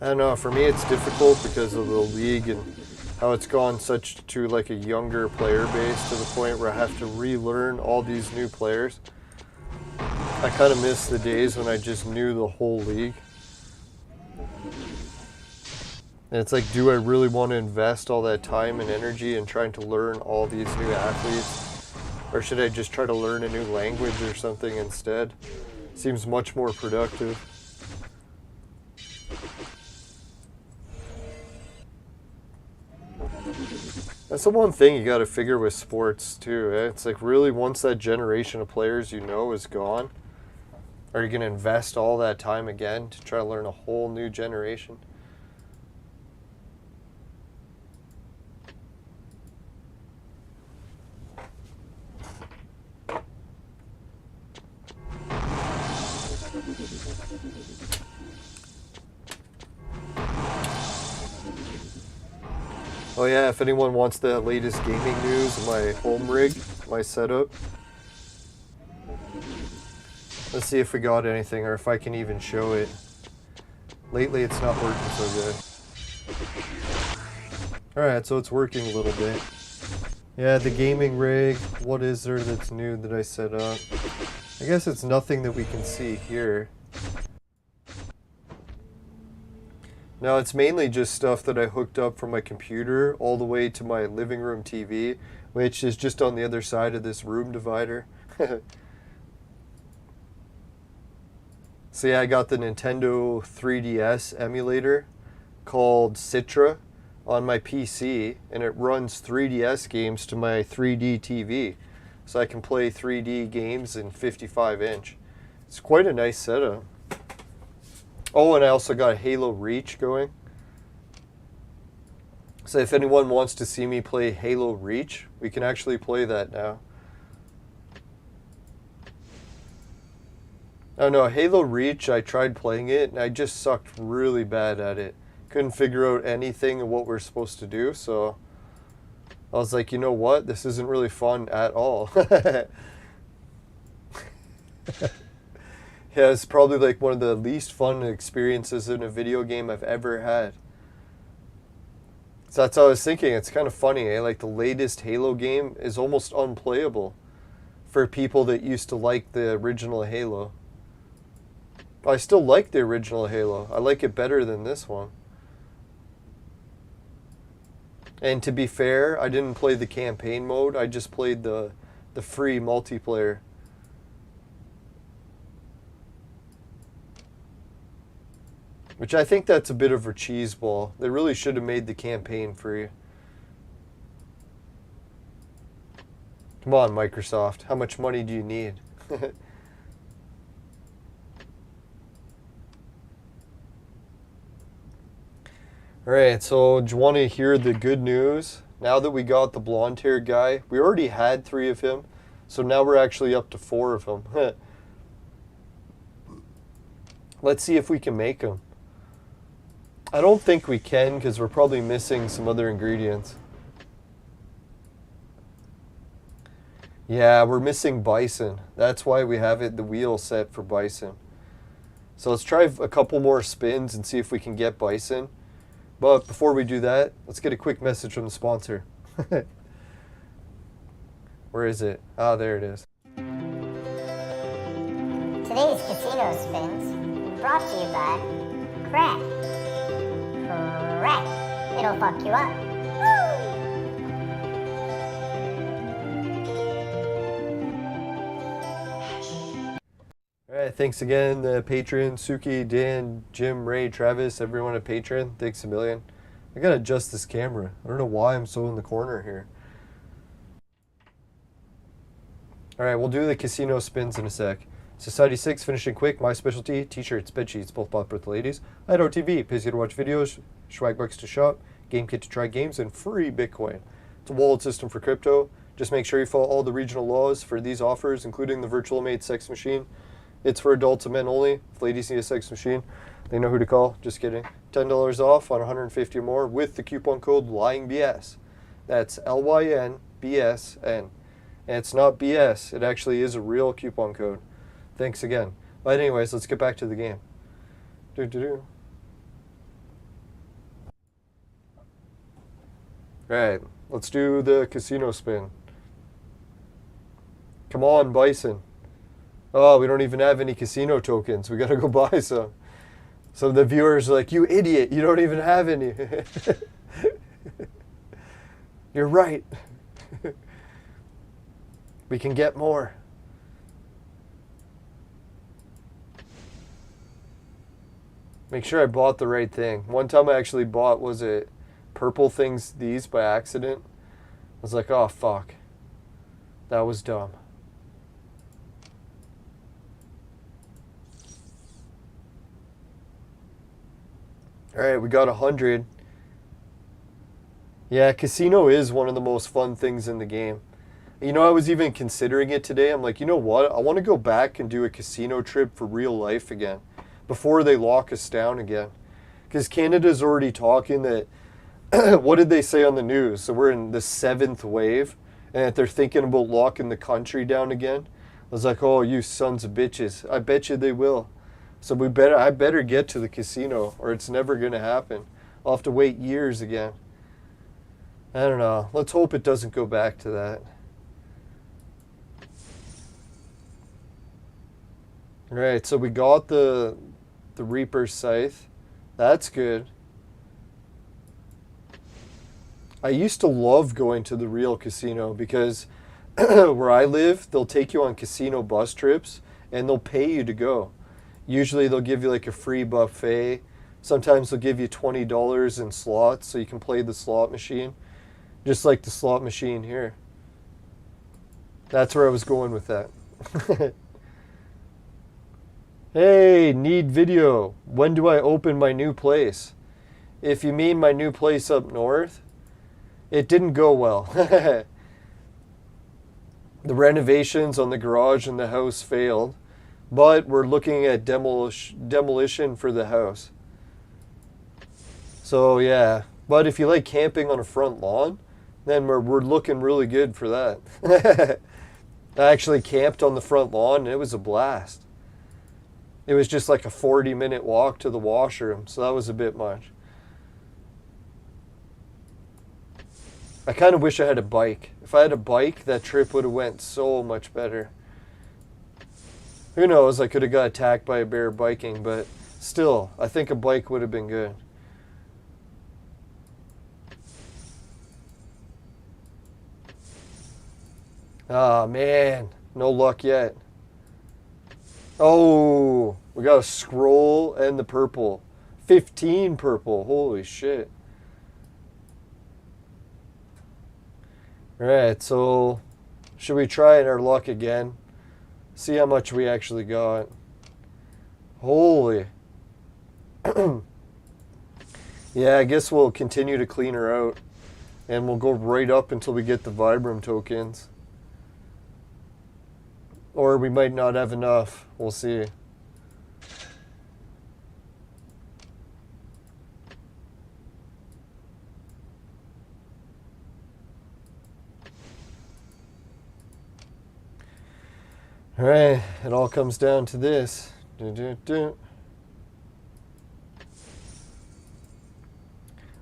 I don't know, for me it's difficult because of the league and how it's gone such to like a younger player base to the point where I have to relearn all these new players. I kind of miss the days when I just knew the whole league. And it's like, do I really want to invest all that time and energy in trying to learn all these new athletes? Or should I just try to learn a new language or something instead? Seems much more productive. That's the one thing you got to figure with sports too. It's like, really, once that generation of players you know is gone, are you going to invest all that time again to try to learn a whole new generation? Oh yeah, if anyone wants the latest gaming news of my home rig, my setup. Let's see if we got anything or if I can even show it. Lately it's not working so good. Alright, so it's working a little bit. Yeah, the gaming rig, what is there that's new that I set up? I guess it's nothing that we can see here. No, it's mainly just stuff that I hooked up from my computer all the way to my living room TV, which is just on the other side of this room divider. So yeah, I got the Nintendo 3DS emulator called Citra on my PC, and it runs 3DS games to my 3D TV. So I can play 3D games in 55-inch. It's quite a nice setup. Oh, and I also got Halo Reach going. So if anyone wants to see me play Halo Reach, we can actually play that now. Oh no, Halo Reach, I tried playing it and I just sucked really bad at it. Couldn't figure out anything of what we're supposed to do, so I was like, you know what? This isn't really fun at all. Yeah, it's probably like one of the least fun experiences in a video game I've ever had. So that's what I was thinking. It's kind of funny, eh? Like the latest Halo game is almost unplayable for people that used to like the original Halo. I still like the original Halo. I like it better than this one. And to be fair, I didn't play the campaign mode. I just played the free multiplayer. Which I think that's a bit of a cheeseball. They really should have made the campaign free. Come on, Microsoft. How much money do you need? Alright, so do you want to hear the good news? Now that we got the blonde hair guy, we already had 3 of him, so now we're actually up to 4 of him. Let's see if we can make him. I don't think we can because we're probably missing some other ingredients. Yeah, we're missing bison. That's why we have the wheel set for bison. So let's try a couple more spins and see if we can get bison. But before we do that, let's get a quick message from the sponsor. Where is it? Ah, there it is. Today's casino spins brought to you by Crunk. Correct. It'll fuck you up. Alright, thanks again, Patreon, Suki, Dan, Jim, Ray, Travis, everyone at Patreon. Thanks a million. I gotta adjust this camera. I don't know why I'm so in the corner here. Alright, we'll do the casino spins in a sec. Society 6, finishing quick, my specialty, t-shirts, bedsheets, both bought with the ladies. IDO TV, pays you to watch videos, swag bucks to shop, GameKit to try games, and free Bitcoin. It's a wallet system for crypto. Just make sure you follow all the regional laws for these offers, including the virtual made sex machine. It's for adults and men only. If ladies need a sex machine, they know who to call. Just kidding. $10 off on 150 or more with the coupon code LYINGBS. That's LYNBSN. And it's not BS. It actually is a real coupon code. Thanks again. But anyways, let's get back to the game. Alright, let's do the casino spin. Come on, Bison. Oh, we don't even have any casino tokens. We gotta go buy some. So the viewers are like, you idiot, you don't even have any. You're right. We can get more. Make sure I bought the right thing. One time I actually bought, was it purple things, these, by accident? I was like, oh, fuck. That was dumb. Alright, we got 100. Yeah, casino is one of the most fun things in the game. You know, I was even considering it today. I'm like, you know what? I want to go back and do a casino trip for real life again, before they lock us down again. Because Canada's already talking that, what did they say on the news? So we're in the 7th wave, and that they're thinking about locking the country down again. I was like, oh, you sons of bitches. I bet you they will. So I better get to the casino, or it's never going to happen. I'll have to wait years again. I don't know. Let's hope it doesn't go back to that. Alright, so we got the Reaper Scythe. That's good. I used to love going to the real casino because where I live, they'll take you on casino bus trips and they'll pay you to go. Usually they'll give you like a free buffet. Sometimes they'll give you $20 in slots so you can play the slot machine. Just like the slot machine here. That's where I was going with that. Hey, need video. When do I open my new place? If you mean my new place up north, it didn't go well. The renovations on the garage and the house failed, but we're looking at demolition for the house. So yeah, but if you like camping on a front lawn, then we're looking really good for that. I actually camped on the front lawn and it was a blast. It was just like a 40-minute walk to the washroom, so that was a bit much. I kind of wish I had a bike. If I had a bike, that trip would have went so much better. Who knows, I could have got attacked by a bear biking, but still, I think a bike would have been good. Ah, man, no luck yet. Oh, we got a scroll and the purple. 15 purple, holy shit. Alright, so should we try our luck again? See how much we actually got. Holy. Yeah, I guess we'll continue to clean her out. And we'll go right up until we get the Vibram tokens. Or we might not have enough. We'll see. Alright, it all comes down to this.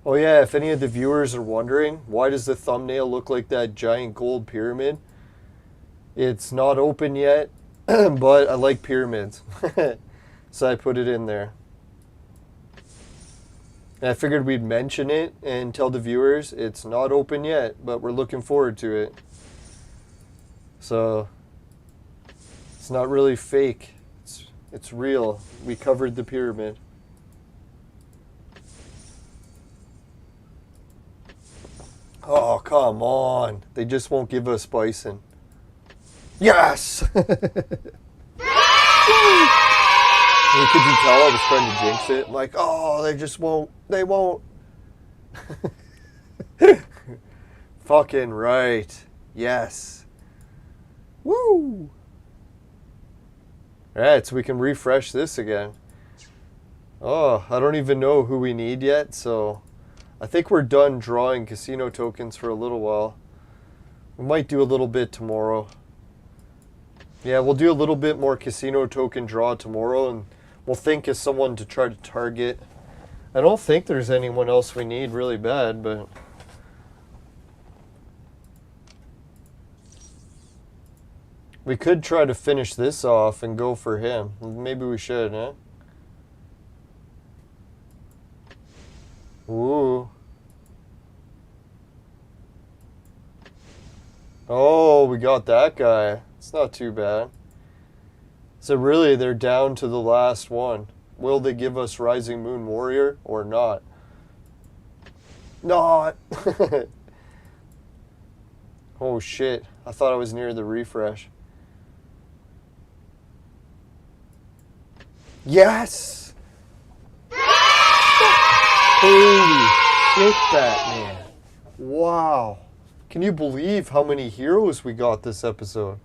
Oh yeah, if any of the viewers are wondering, why does the thumbnail look like that giant gold pyramid? It's not open yet, but I like pyramids. So I put it in there. And I figured we'd mention it and tell the viewers it's not open yet, but we're looking forward to it. So it's not really fake. It's real. We covered the pyramid. Oh, come on. They just won't give us bison. Yes! Could you tell I was trying to jinx it? I'm like, oh, they just won't. They won't. Fucking right. Yes. Woo! Alright, so we can refresh this again. Oh, I don't even know who we need yet, so I think we're done drawing casino tokens for a little while. We might do a little bit tomorrow. Yeah, we'll do a little bit more casino token draw tomorrow, and we'll think of someone to try to target. I don't think there's anyone else we need really bad, but... we could try to finish this off and go for him. Maybe we should, huh? Ooh. Oh, we got that guy. It's not too bad. So really, they're down to the last one. Will they give us Rising Moon Warrior or not? Not! Oh shit. I thought I was near the refresh. Yes! Holy shit, Batman. Wow. Can you believe how many heroes we got this episode?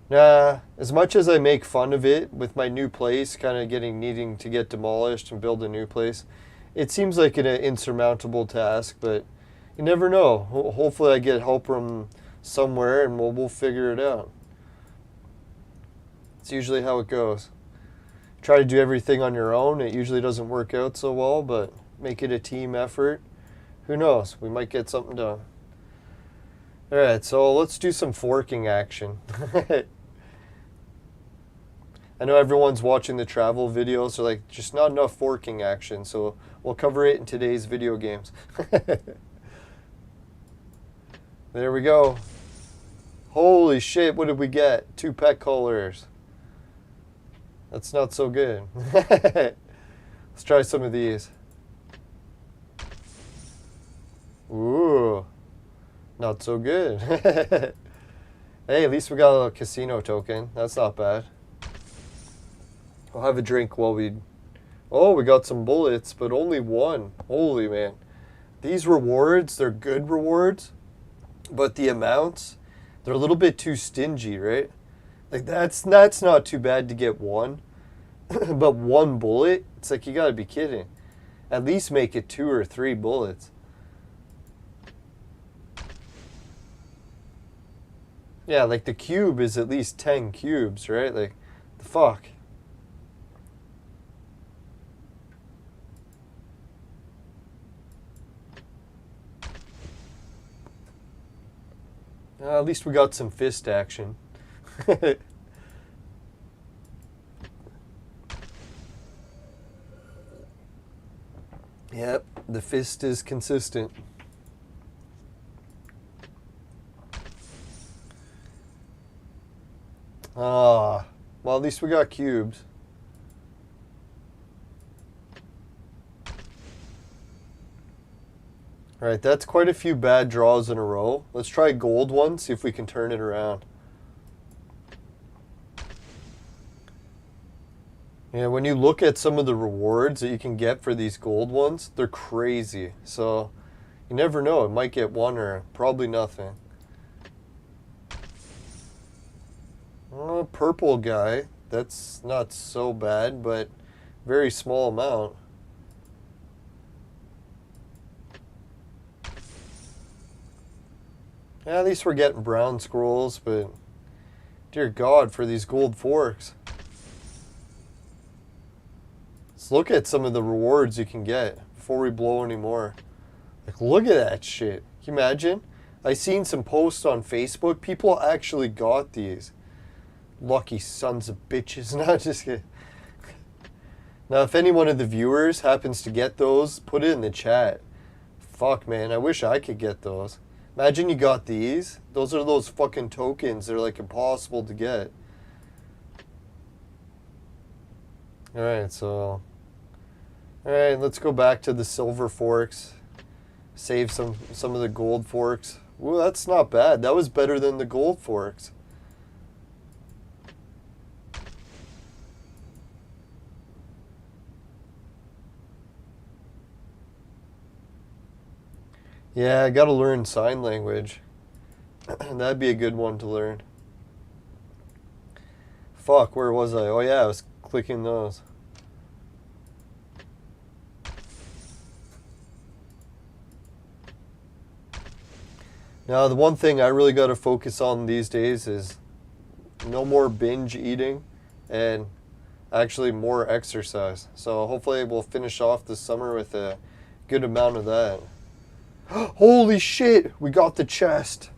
Nah, as much as I make fun of it with my new place kind of needing to get demolished and build a new place, it seems like an insurmountable task, but you never know. Hopefully I get help from somewhere and we'll figure it out. It's usually how it goes. Try to do everything on your own. It usually doesn't work out so well, but make it a team effort. Who knows? We might get something done. Alright, so let's do some forking action. I know everyone's watching the travel videos, so like, just not enough forking action, so we'll cover it in today's video games. There we go. Holy shit, what did we get? 2 pet collars. That's not so good. Let's try some of these. Ooh, not so good. Hey, at least we got a casino token. That's not bad. I'll have a drink while we... oh, we got some bullets, but only one. Holy man. These rewards, they're good rewards, but the amounts, they're a little bit too stingy, right? Like, that's not too bad to get one. But one bullet, it's like, you gotta be kidding. At least make it 2 or 3 bullets. Yeah, like the cube is at least 10 cubes, right? Like, the fuck. At least we got some fist action. Yep, the fist is consistent. Ah, well, at least we got cubes. Alright, that's quite a few bad draws in a row. Let's try gold one, see if we can turn it around. Yeah, when you look at some of the rewards that you can get for these gold ones, they're crazy. So, you never know. It might get one or probably nothing. Oh, purple guy. That's not so bad, but very small amount. Yeah, at least we're getting brown scrolls, but dear God, for these gold forks. Let's look at some of the rewards you can get before we blow any more. Like, look at that shit. Can you imagine? I seen some posts on Facebook. People actually got these. Lucky sons of bitches. No, just kidding. Now, if any one of the viewers happens to get those, put it in the chat. Fuck, man. I wish I could get those. Imagine you got these. Those are those fucking tokens. They're like impossible to get. Alright, so... alright, let's go back to the silver forks. Save some of the gold forks. Ooh, that's not bad. That was better than the gold forks. Yeah, I gotta learn sign language. That'd be a good one to learn. Fuck, where was I? Oh yeah, I was clicking those. Now, the one thing I really got to focus on these days is no more binge eating and actually more exercise. So hopefully we'll finish off this summer with a good amount of that. Holy shit, we got the chest.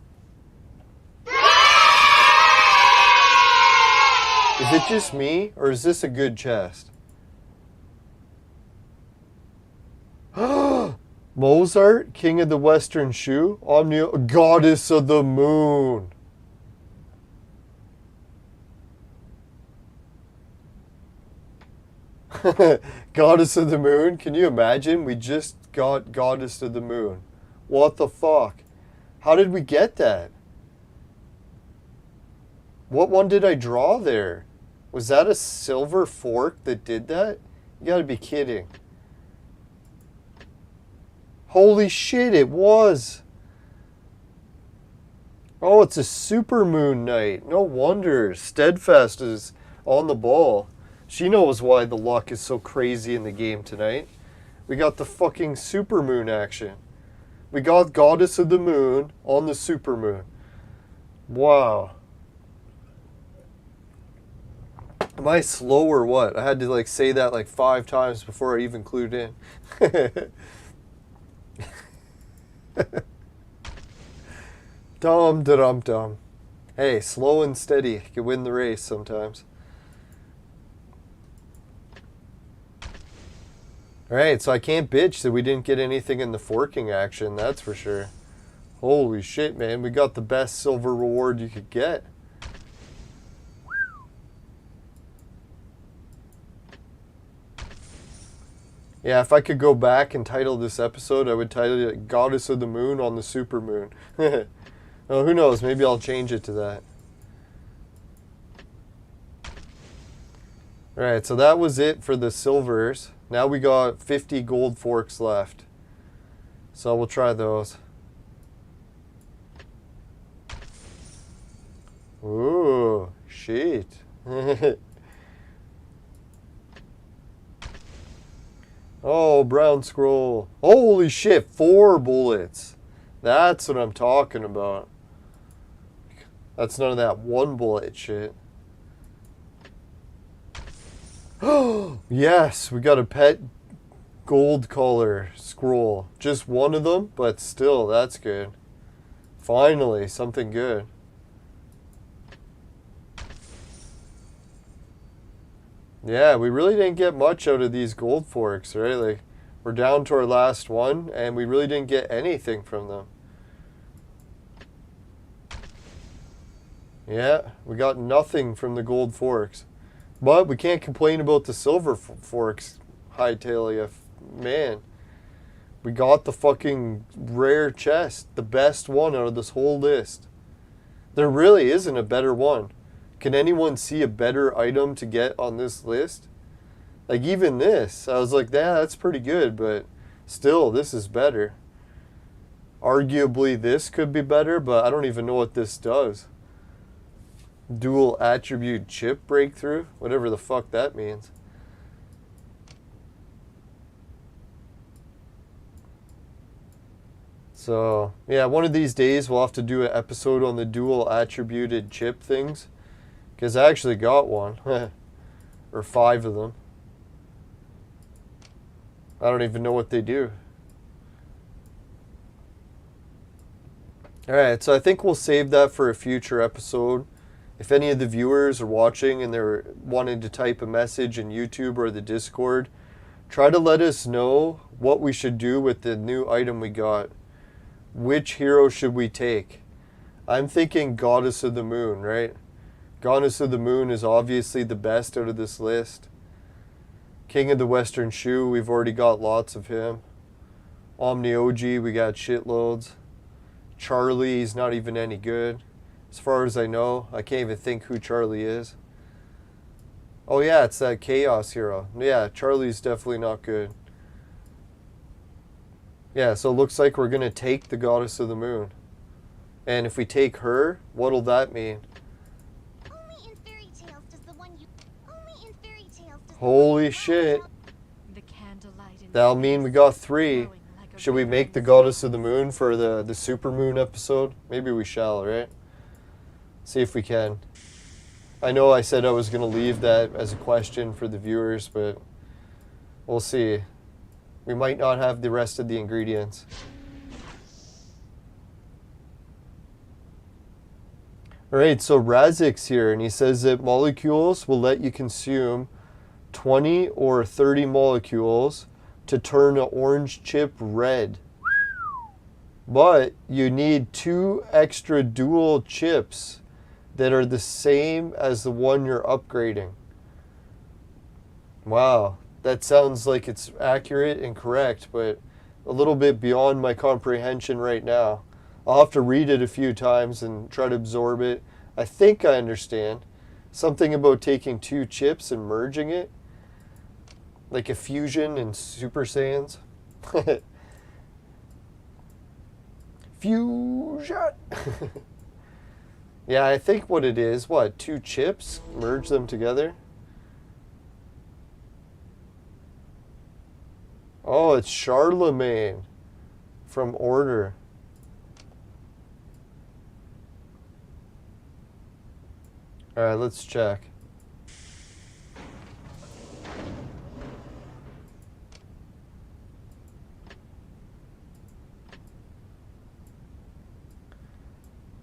Is it just me, or is this a good chest? Mozart, King of the Western Shoe, Goddess of the Moon. Goddess of the Moon? Can you imagine? We just got Goddess of the Moon. What the fuck? How did we get that? What one did I draw there? Was that a silver fork that did that? You gotta be kidding. Holy shit, it was. Oh, it's a super moon night. No wonder. Steadfast is on the ball. She knows why the luck is so crazy in the game tonight. We got the fucking super moon action. We got Goddess of the Moon on the super moon. Wow. Am I slow or what? I had to like say that like 5 times before I even clued in. Dum. Hey, slow and steady can win the race sometimes. Alright, so I can't bitch that we didn't get anything in the forking action, that's for sure. Holy shit, man, we got the best silver reward you could get. Yeah, if I could go back and title this episode, I would title it Goddess of the Moon on the Super Moon. Oh, who knows, maybe I'll change it to that. Alright, so that was it for the silvers. Now we got 50 gold forks left. So we'll try those. Ooh, shit. Oh, brown scroll. Holy shit, 4 bullets. That's what I'm talking about. That's none of that 1 bullet shit. Oh, yes, we got a pet gold color scroll. Just one of them, but still, that's good. Finally, something good. Yeah, we really didn't get much out of these gold forks, right? Like, we're down to our last one, and we really didn't get anything from them. Yeah, we got nothing from the gold forks. But we can't complain about the silver forks, Hightail. Man, we got the fucking rare chest, the best one out of this whole list. There really isn't a better one. Can anyone see a better item to get on this list? Like even this, I was like, yeah, that's pretty good, but still, this is better. Arguably, this could be better, but I don't even know what this does. Dual attribute chip breakthrough, whatever the fuck that means. So yeah, one of these days we'll have to do an episode on the dual attributed chip things, because I actually got one. Or 5 of them. I don't even know what they do. Alright, so I think we'll save that for a future episode. If any of the viewers are watching and they're wanting to type a message in YouTube or the Discord, try to let us know what we should do with the new item we got. Which hero should we take? I'm thinking Goddess of the Moon, right? Goddess of the Moon is obviously the best out of this list. King of the Western Shoe, we've already got lots of him. Omni OG, we got shitloads. Charlie, he's not even any good. As far as I know, I can't even think who Charlie is. Oh yeah, it's that Chaos hero. Yeah, Charlie's definitely not good. Yeah, so it looks like we're going to take the Goddess of the Moon. And if we take her, what'll that mean? Only in fairy tales does the one you... Only in fairy tales does Holy shit. the candlelight in That'll mean we got 3. Should we make the Goddess of the Moon for the Super Moon episode? Maybe we shall, right? See if we can. I know I said I was going to leave that as a question for the viewers, but we'll see. We might not have the rest of the ingredients. Alright, so Razik's here, and he says that molecules will let you consume 20 or 30 molecules to turn an orange chip red. But you need 2 extra dual chips that are the same as the one you're upgrading. Wow, that sounds like it's accurate and correct, but a little bit beyond my comprehension right now. I'll have to read it a few times and try to absorb it. I think I understand. Something about taking 2 chips and merging it. Like a fusion in Super Saiyans. Fusion! Yeah, I think what it is, what, 2 chips? Merge them together? Oh, it's Charlemagne from Order. Alright, let's check.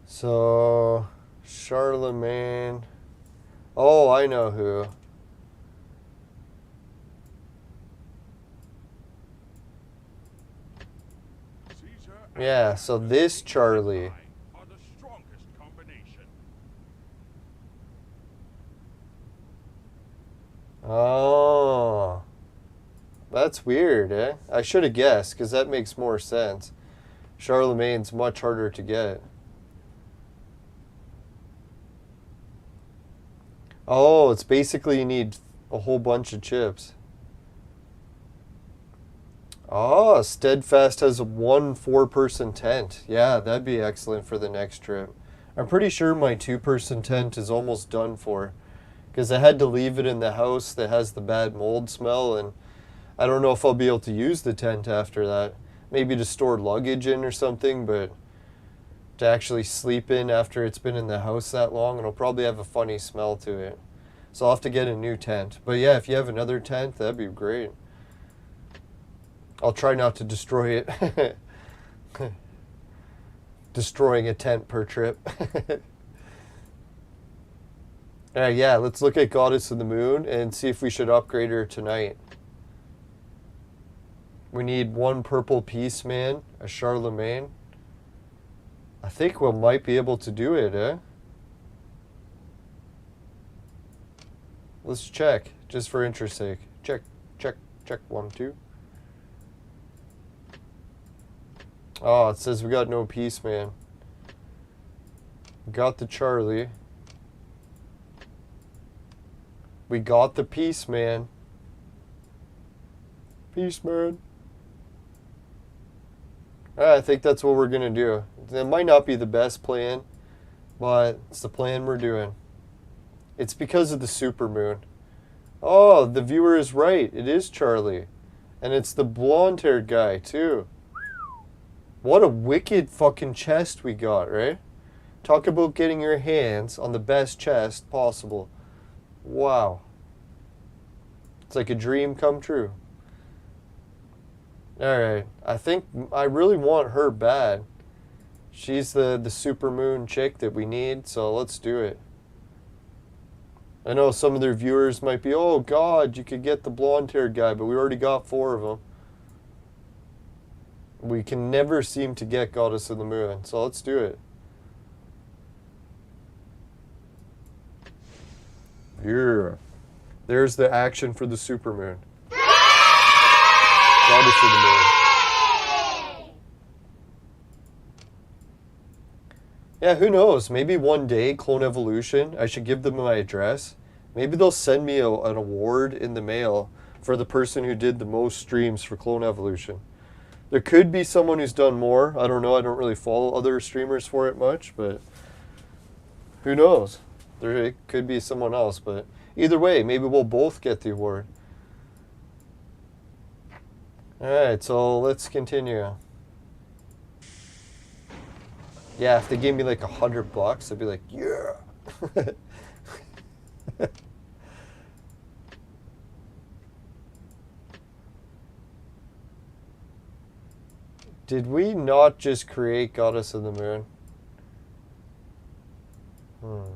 So, Charlemagne. Oh, I know who. Yeah, so this Charlie. Oh. That's weird, eh? I should have guessed, because that makes more sense. Charlemagne's much harder to get. Oh, it's basically you need a whole bunch of chips. Oh, Steadfast has 1 4-person tent. Yeah, that'd be excellent for the next trip. I'm pretty sure my 2-person tent is almost done for. Because I had to leave it in the house that has the bad mold smell, and I don't know if I'll be able to use the tent after that. Maybe to store luggage in or something, but to actually sleep in after it's been in the house that long, it'll probably have a funny smell to it. So I'll have to get a new tent. But yeah, if you have another tent, that'd be great. I'll try not to destroy it. Destroying a tent per trip. Yeah, let's look at Goddess of the Moon and see if we should upgrade her tonight. We need 1 purple piece, man. A Charlemagne. I think we might be able to do it, eh? Let's check, just for interest's sake. Check, check, check. 1, 2. Oh, it says we got no piece, man. Got the Charlie. We got the Peace Man. Peace Man. I think that's what we're going to do. It might not be the best plan, but it's the plan we're doing. It's because of the super moon. Oh, the viewer is right. It is Charlie. And it's the blonde-haired guy, too. What a wicked fucking chest we got, right? Talk about getting your hands on the best chest possible. Wow. It's like a dream come true. Alright. I think I really want her bad. She's the super moon chick that we need, so let's do it. I know some of their viewers might be, oh god, you could get the blonde-haired guy, but we already got 4 of them. We can never seem to get Goddess of the Moon, so let's do it. Yeah. There's the action for the supermoon. Goddess of the Moon. Yeah, who knows? Maybe one day, Clone Evolution, I should give them my address. Maybe they'll send me an award in the mail for the person who did the most streams for Clone Evolution. There could be someone who's done more. I don't know. I don't really follow other streamers for it much, but who knows? There could be someone else, but either way, maybe we'll both get the award. Alright, so let's continue. Yeah, if they gave me like $100, I'd be like, yeah. Did we not just create Goddess of the Moon? Only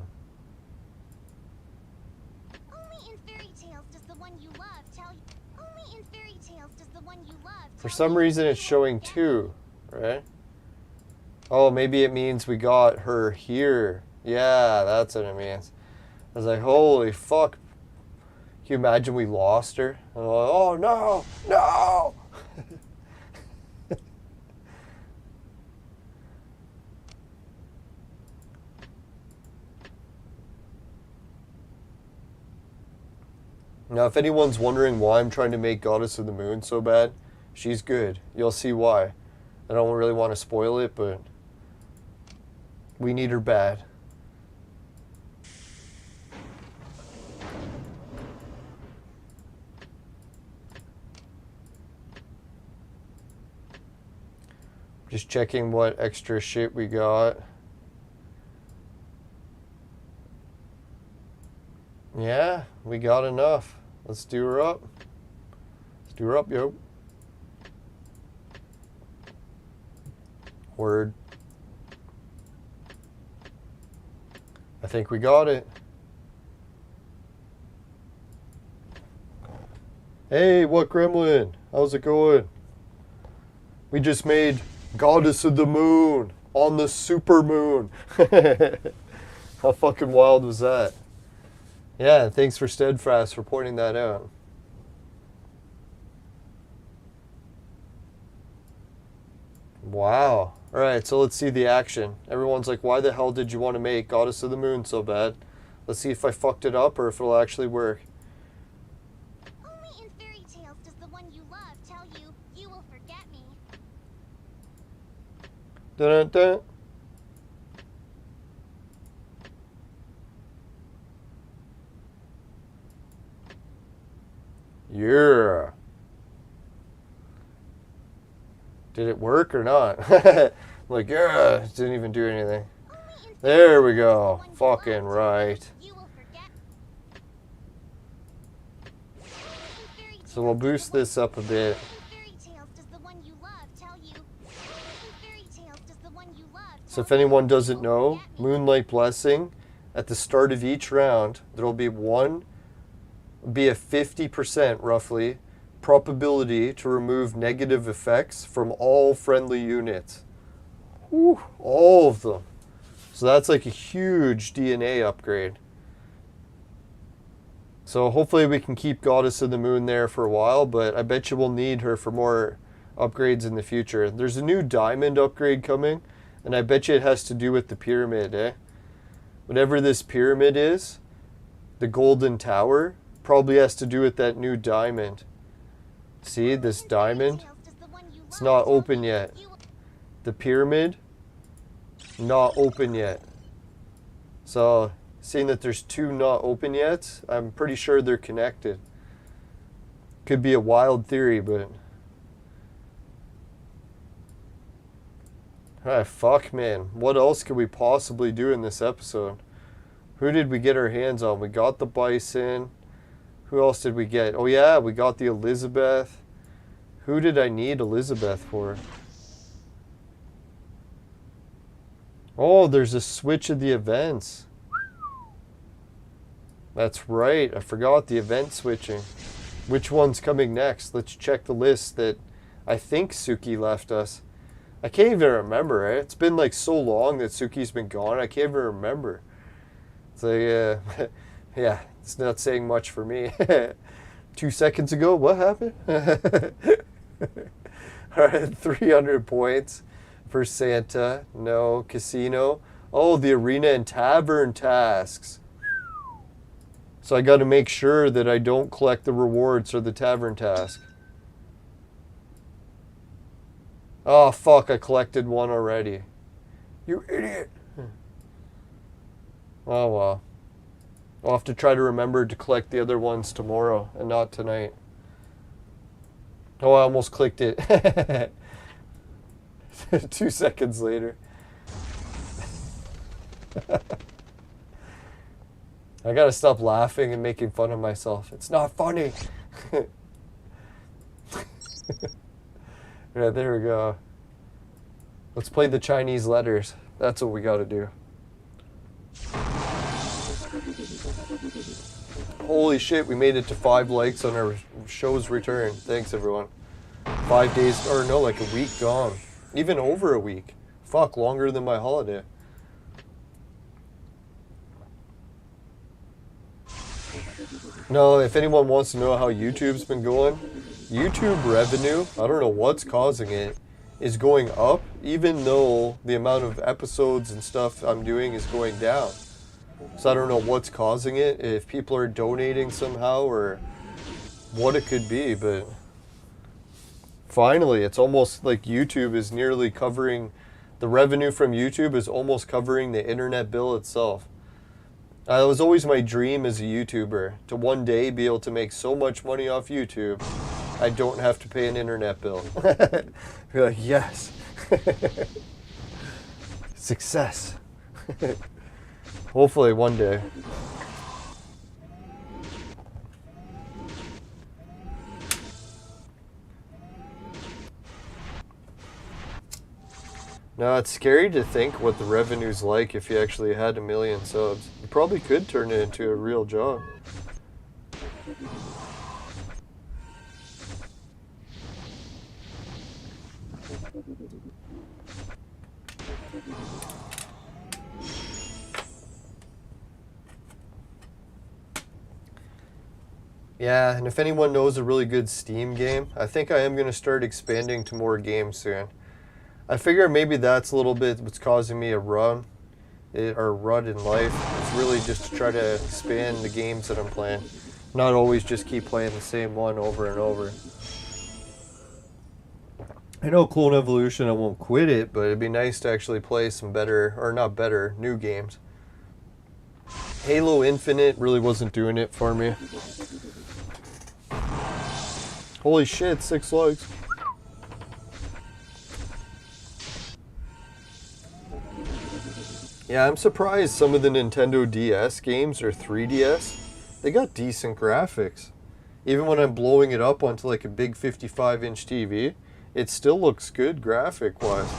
in fairy tales does the one you love tell you. Only in fairy tales does the one you love. For some reason it's showing 2, right? Oh, maybe it means we got her here. Yeah, that's what it means. I was like, holy fuck. Can you imagine we lost her? I'm like, oh no, no! Now, if anyone's wondering why I'm trying to make Goddess of the Moon so bad, she's good. You'll see why. I don't really want to spoil it, but we need her bad. Just checking what extra shit we got. Yeah, we got enough. Let's do her up. Let's do her up, yo. Word. I think we got it. Hey, what gremlin? How's it going? We just made Goddess of the Moon on the super moon. How fucking wild was that? Yeah, thanks for Steadfast for pointing that out. Wow. Alright, so let's see the action. Everyone's like, why the hell did you want to make Goddess of the Moon so bad? Let's see if I fucked it up or if it'll actually work. Only in fairy tales does the one you love tell you, you will forget me. Dun dun. Yeah. Did it work or not? Like, yeah, it didn't even do anything. There we go. Fucking right. So we'll boost this up a bit. So if anyone doesn't know, Moonlight Blessing, at the start of each round, there will be a 50% roughly probability to remove negative effects from all friendly units. Whew, all of them. So that's like a huge DNA upgrade. So hopefully we can keep Goddess of the Moon there for a while, but I bet you we'll need her for more upgrades in the future. There's a new diamond upgrade coming, and I bet you it has to do with the pyramid, eh? Whatever this pyramid is, the golden tower, probably has to do with that new diamond. See, this diamond? It's not open yet. The pyramid? Not open yet. So, seeing that there's 2 not open yet, I'm pretty sure they're connected. Could be a wild theory, but... Alright, fuck, man. What else could we possibly do in this episode? Who did we get our hands on? We got the bison. Who else did we get? Oh yeah, we got the Elizabeth. Who did I need Elizabeth for? Oh, there's a switch of the events. That's right, I forgot the event switching. Which one's coming next? Let's check the list that I think Suki left us. I can't even remember, right? It's been like so long that Suki's been gone, I can't even remember. It's like, yeah, it's not saying much for me. 2 seconds ago, what happened? Alright, 300 points for Santa. No. Casino. Oh, the arena and tavern tasks. So I got to make sure that I don't collect the rewards for the tavern task. Oh, fuck, I collected one already. You idiot. Oh, well. I'll have to try to remember to collect the other ones tomorrow and not tonight. Oh, I almost clicked it. 2 seconds later. I gotta stop laughing and making fun of myself. It's not funny. Yeah, there we go. Let's play the Chinese letters. That's what we gotta do. Holy shit, we made it to 5 likes on our show's return. Thanks, everyone. 5 days, or no, like a week gone. Even over a week. Fuck, longer than my holiday. No, if anyone wants to know how YouTube's been going, YouTube revenue, I don't know what's causing it, is going up, even though the amount of episodes and stuff I'm doing is going down. So I don't know what's causing it, if people are donating somehow or what it could be, but finally, it's almost like YouTube is nearly covering, the revenue from YouTube is almost covering the internet bill itself. It was always my dream as a YouTuber to one day be able to make so much money off YouTube, I don't have to pay an internet bill. You're like, yes. Success. Hopefully one day. Now, it's scary to think what the revenue's like if you actually had 1 million subs. You probably could turn it into a real job. Yeah, and if anyone knows a really good Steam game, I think I am going to start expanding to more games soon. I figure maybe that's a little bit what's causing me a rut in life. It's really just to try to expand the games that I'm playing. Not always just keep playing the same one over and over. I know Clone Evolution, I won't quit it, but it'd be nice to actually play some better, or not better, new games. Halo Infinite really wasn't doing it for me. Holy shit, 6 likes. Yeah, I'm surprised some of the Nintendo DS games or 3DS, they got decent graphics. Even when I'm blowing it up onto like a big 55-inch TV, it still looks good graphic-wise.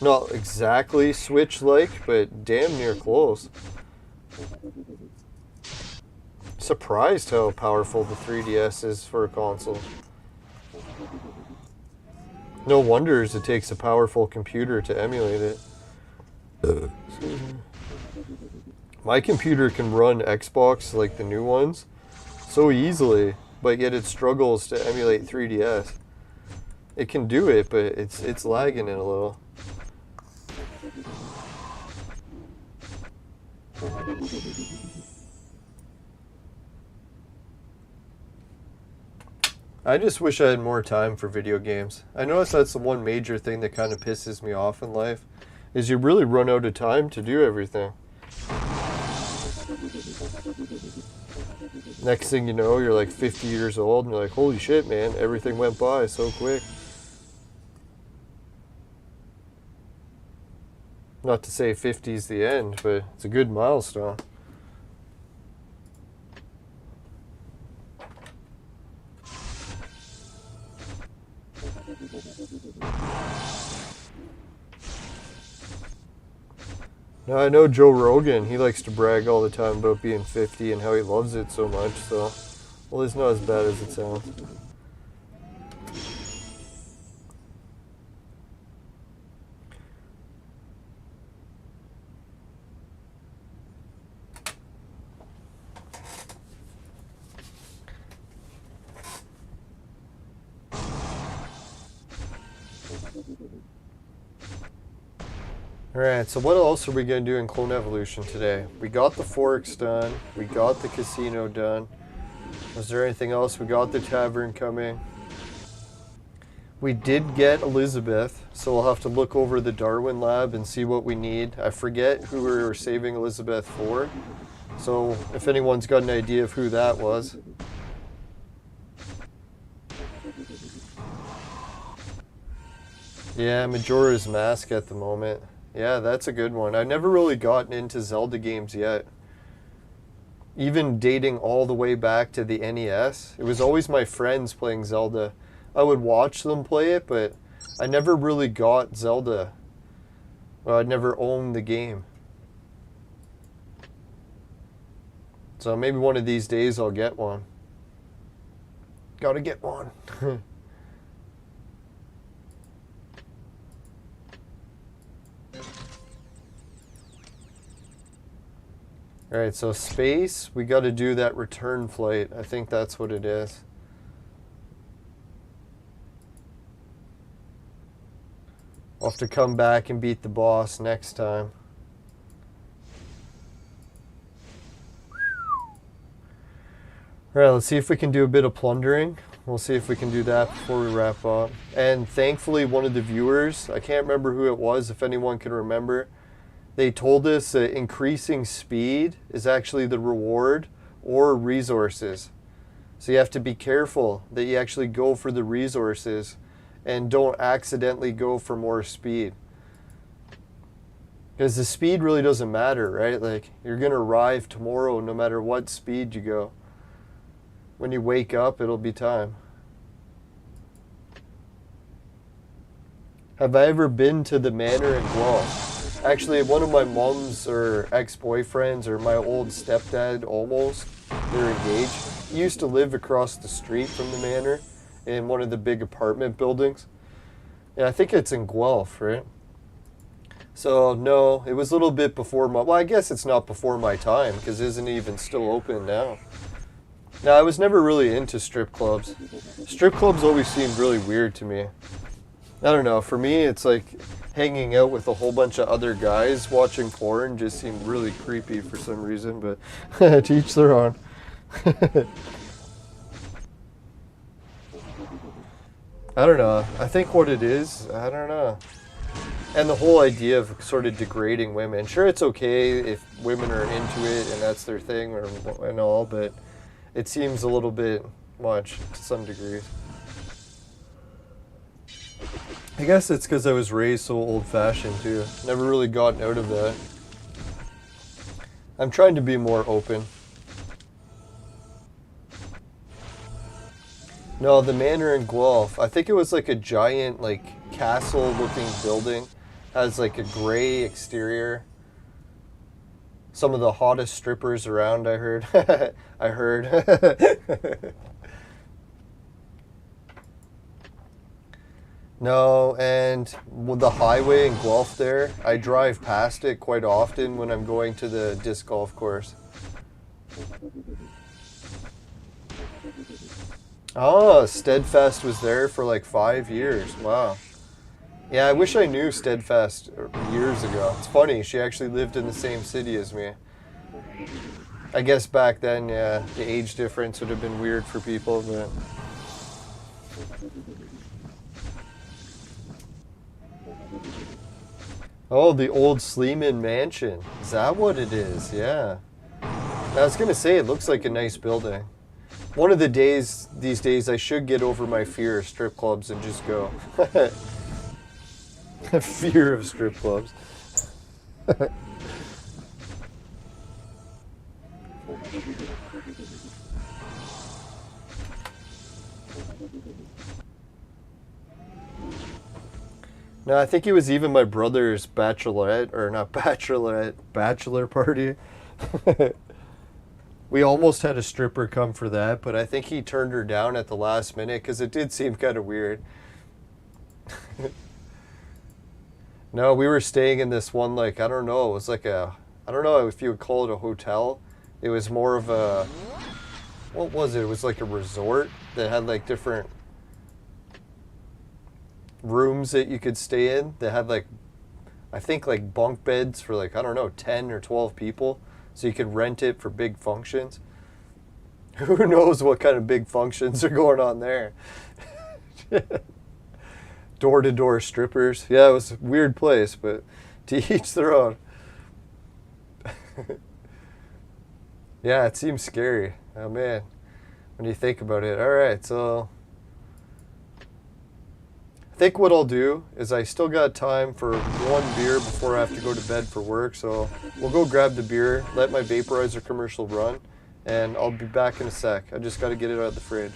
Not exactly Switch-like, but damn near close. Surprised how powerful the 3DS is for a console. No wonders it takes a powerful computer to emulate it. My computer can run Xbox, like the new ones, so easily, but yet it struggles to emulate 3DS. It can do it, but it's lagging it a little. I just wish I had more time for video games. I notice that's the one major thing that kind of pisses me off in life, is you really run out of time to do everything. Next thing you know, you're like 50 years old and you're like, holy shit, man, everything went by so quick. Not to say 50's the end, but it's a good milestone. Now, I know Joe Rogan, he likes to brag all the time about being 50 and how he loves it so much, so, well, it's not as bad as it sounds. Alright, so what else are we going to do in Clone Evolution today? We got the forks done. We got the casino done. Was there anything else? We got the tavern coming. We did get Elizabeth, so we'll have to look over the Darwin lab and see what we need. I forget who we were saving Elizabeth for. So if anyone's got an idea of who that was. Yeah, Majora's Mask at the moment. Yeah, that's a good one. I've never really gotten into Zelda games yet. Even dating all the way back to the NES, it was always my friends playing Zelda. I would watch them play it, but I never really got Zelda. Well, I'd never owned the game. So maybe one of these days I'll get one. Gotta get one. Alright, so space, we gotta do that return flight. I think that's what it is. I'll have to come back and beat the boss next time. Alright, let's see if we can do a bit of plundering. We'll see if we can do that before we wrap up. And thankfully, one of the viewers, I can't remember who it was, if anyone can remember, they told us that increasing speed is actually the reward or resources. So you have to be careful that you actually go for the resources and don't accidentally go for more speed. Because the speed really doesn't matter, right? Like, you're going to arrive tomorrow no matter what speed you go. When you wake up, it'll be time. Have I ever been to the manor in Guelph? Actually, one of my mom's or ex-boyfriends or my old stepdad almost, they're engaged. He used to live across the street from the manor in one of the big apartment buildings. Yeah, I think it's in Guelph, right? So, no, it was a little bit before my... Well, I guess it's not before my time, because it isn't even still open now. Now, I was never really into strip clubs. Strip clubs always seemed really weird to me. I don't know, for me, it's like hanging out with a whole bunch of other guys watching porn just seemed really creepy for some reason, but to each their own. I don't know. I think what it is, I don't know. And the whole idea of sort of degrading women. Sure, it's okay if women are into it and that's their thing and all, but it seems a little bit much to some degrees. I guess it's because I was raised so old-fashioned too. Never really gotten out of that. I'm trying to be more open. No, the manor in Guelph. I think it was like a giant, like, castle-looking building. Has like a gray exterior. Some of the hottest strippers around, I heard. I heard. No, and with the highway in Guelph there, I drive past it quite often when I'm going to the disc golf course. Oh, Steadfast was there for like 5 years. Wow. Yeah, I wish I knew Steadfast years ago. It's funny, she actually lived in the same city as me. I guess back then, yeah, the age difference would have been weird for people, but... Oh, the old Sleeman Mansion. Is that what it is? Yeah. I was going to say, it looks like a nice building. One of the days, these days, I should get over my fear of strip clubs and just go. Fear of strip clubs. No, I think it was even my brother's bachelorette, or not bachelorette, bachelor party. We almost had a stripper come for that, but I think he turned her down at the last minute because it did seem kind of weird. No, we were staying in this one, like, I don't know, it was like a, I don't know if you would call it a hotel. It was more of a, what was it? It was like a resort that had like different rooms that you could stay in. That had like, I think like bunk beds for like, I don't know, 10 or 12 people. So you could rent it for big functions. Who knows what kind of big functions are going on there. Door-to-door strippers. Yeah, it was a weird place, but to each their own. Yeah, it seems scary. Oh man, when you think about it. All right, so I think what I'll do is I still got time for one beer before I have to go to bed for work, so we'll go grab the beer, let my vaporizer commercial run, and I'll be back in a sec. I just got to get it out of the fridge.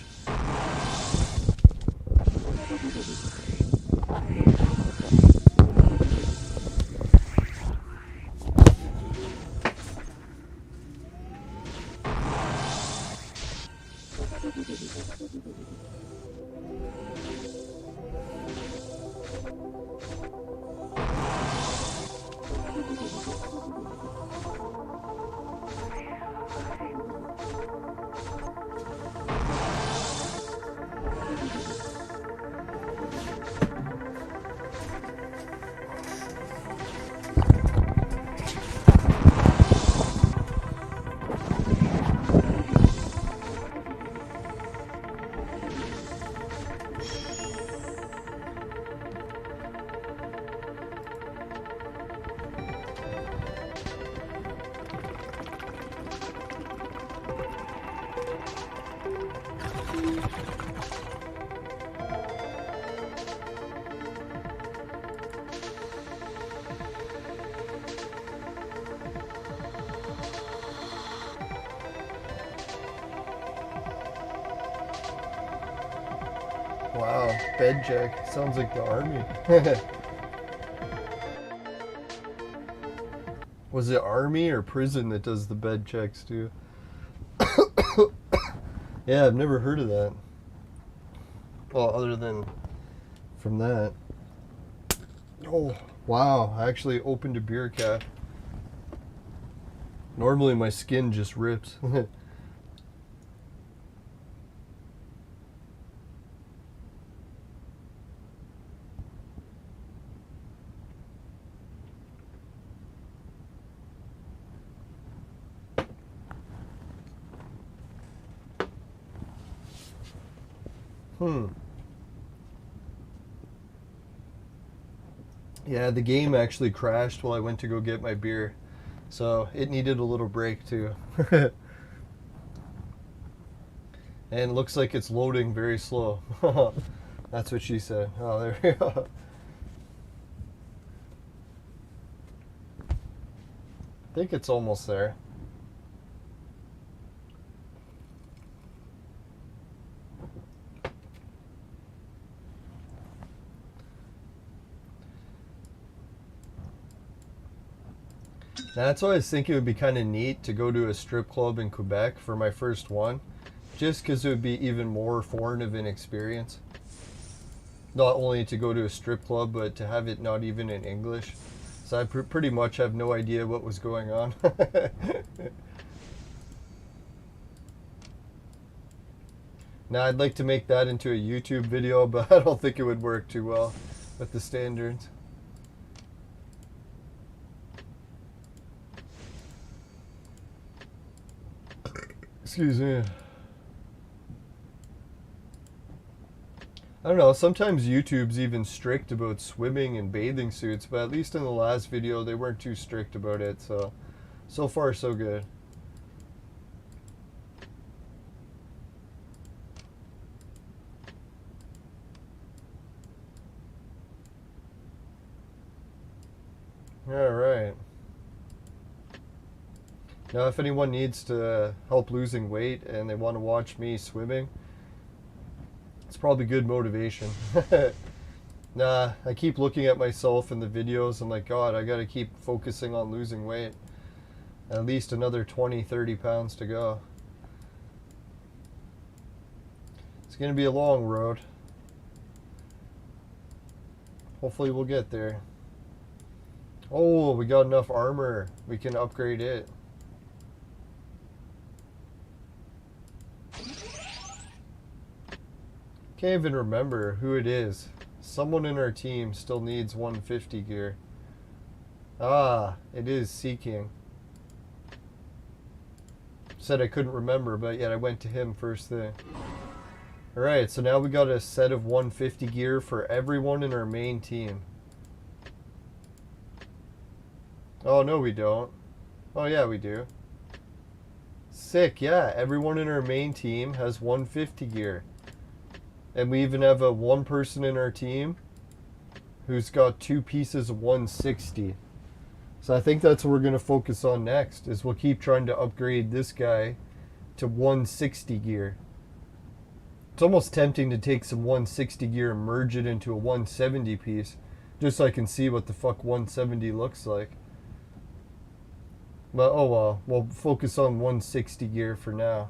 Wow, bed check. Sounds like the army. Was it army or prison that does the bed checks too? Yeah, I've never heard of that. Well, other than from that. Oh, wow. I actually opened a beer cap. Normally my skin just rips. Yeah, the game actually crashed while I went to go get my beer. So it needed a little break too. And it looks like it's loading very slow. That's what she said. Oh, there we go. I think it's almost there. That's why I was thinking it would be kind of neat to go to a strip club in Quebec for my first one, just because it would be even more foreign of an experience. Not only to go to a strip club, but to have it not even in English. So I pretty much have no idea what was going on. Now I'd like to make that into a YouTube video, but I don't think it would work too well with the standards. Excuse me. I don't know, sometimes YouTube's even strict about swimming and bathing suits, but at least in the last video they weren't too strict about it, so far so good. Alright. Now, if anyone needs to help losing weight and they want to watch me swimming, it's probably good motivation. Nah, I keep looking at myself in the videos. I'm like, God, I got to keep focusing on losing weight. At least another 20, 30 pounds to go. It's going to be a long road. Hopefully we'll get there. Oh, we got enough armor. We can upgrade it. Can't even remember who it is. Someone in our team still needs 150 gear. Ah, it is Seeking. Said I couldn't remember, but yet I went to him first thing. Alright, so now we got a set of 150 gear for everyone in our main team. Oh, no we don't. Oh yeah, we do. Sick, yeah. Everyone in our main team has 150 gear. And we even have a one person in our team who's got 2 pieces of 160. So I think that's what we're going to focus on next, is we'll keep trying to upgrade this guy to 160 gear. It's almost tempting to take some 160 gear and merge it into a 170 piece, just so I can see what the fuck 170 looks like. But oh well, we'll focus on 160 gear for now.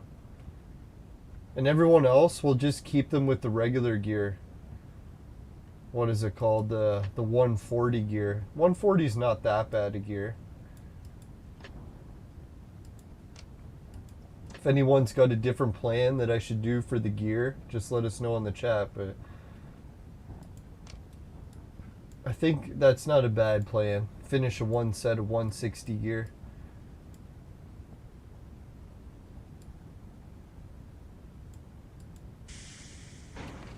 And everyone else, we'll just keep them with the regular gear. What is it called? The 140 gear. 140 is not that bad a gear. If anyone's got a different plan that I should do for the gear, just let us know in the chat. But I think that's not a bad plan. Finish a one set of 160 gear.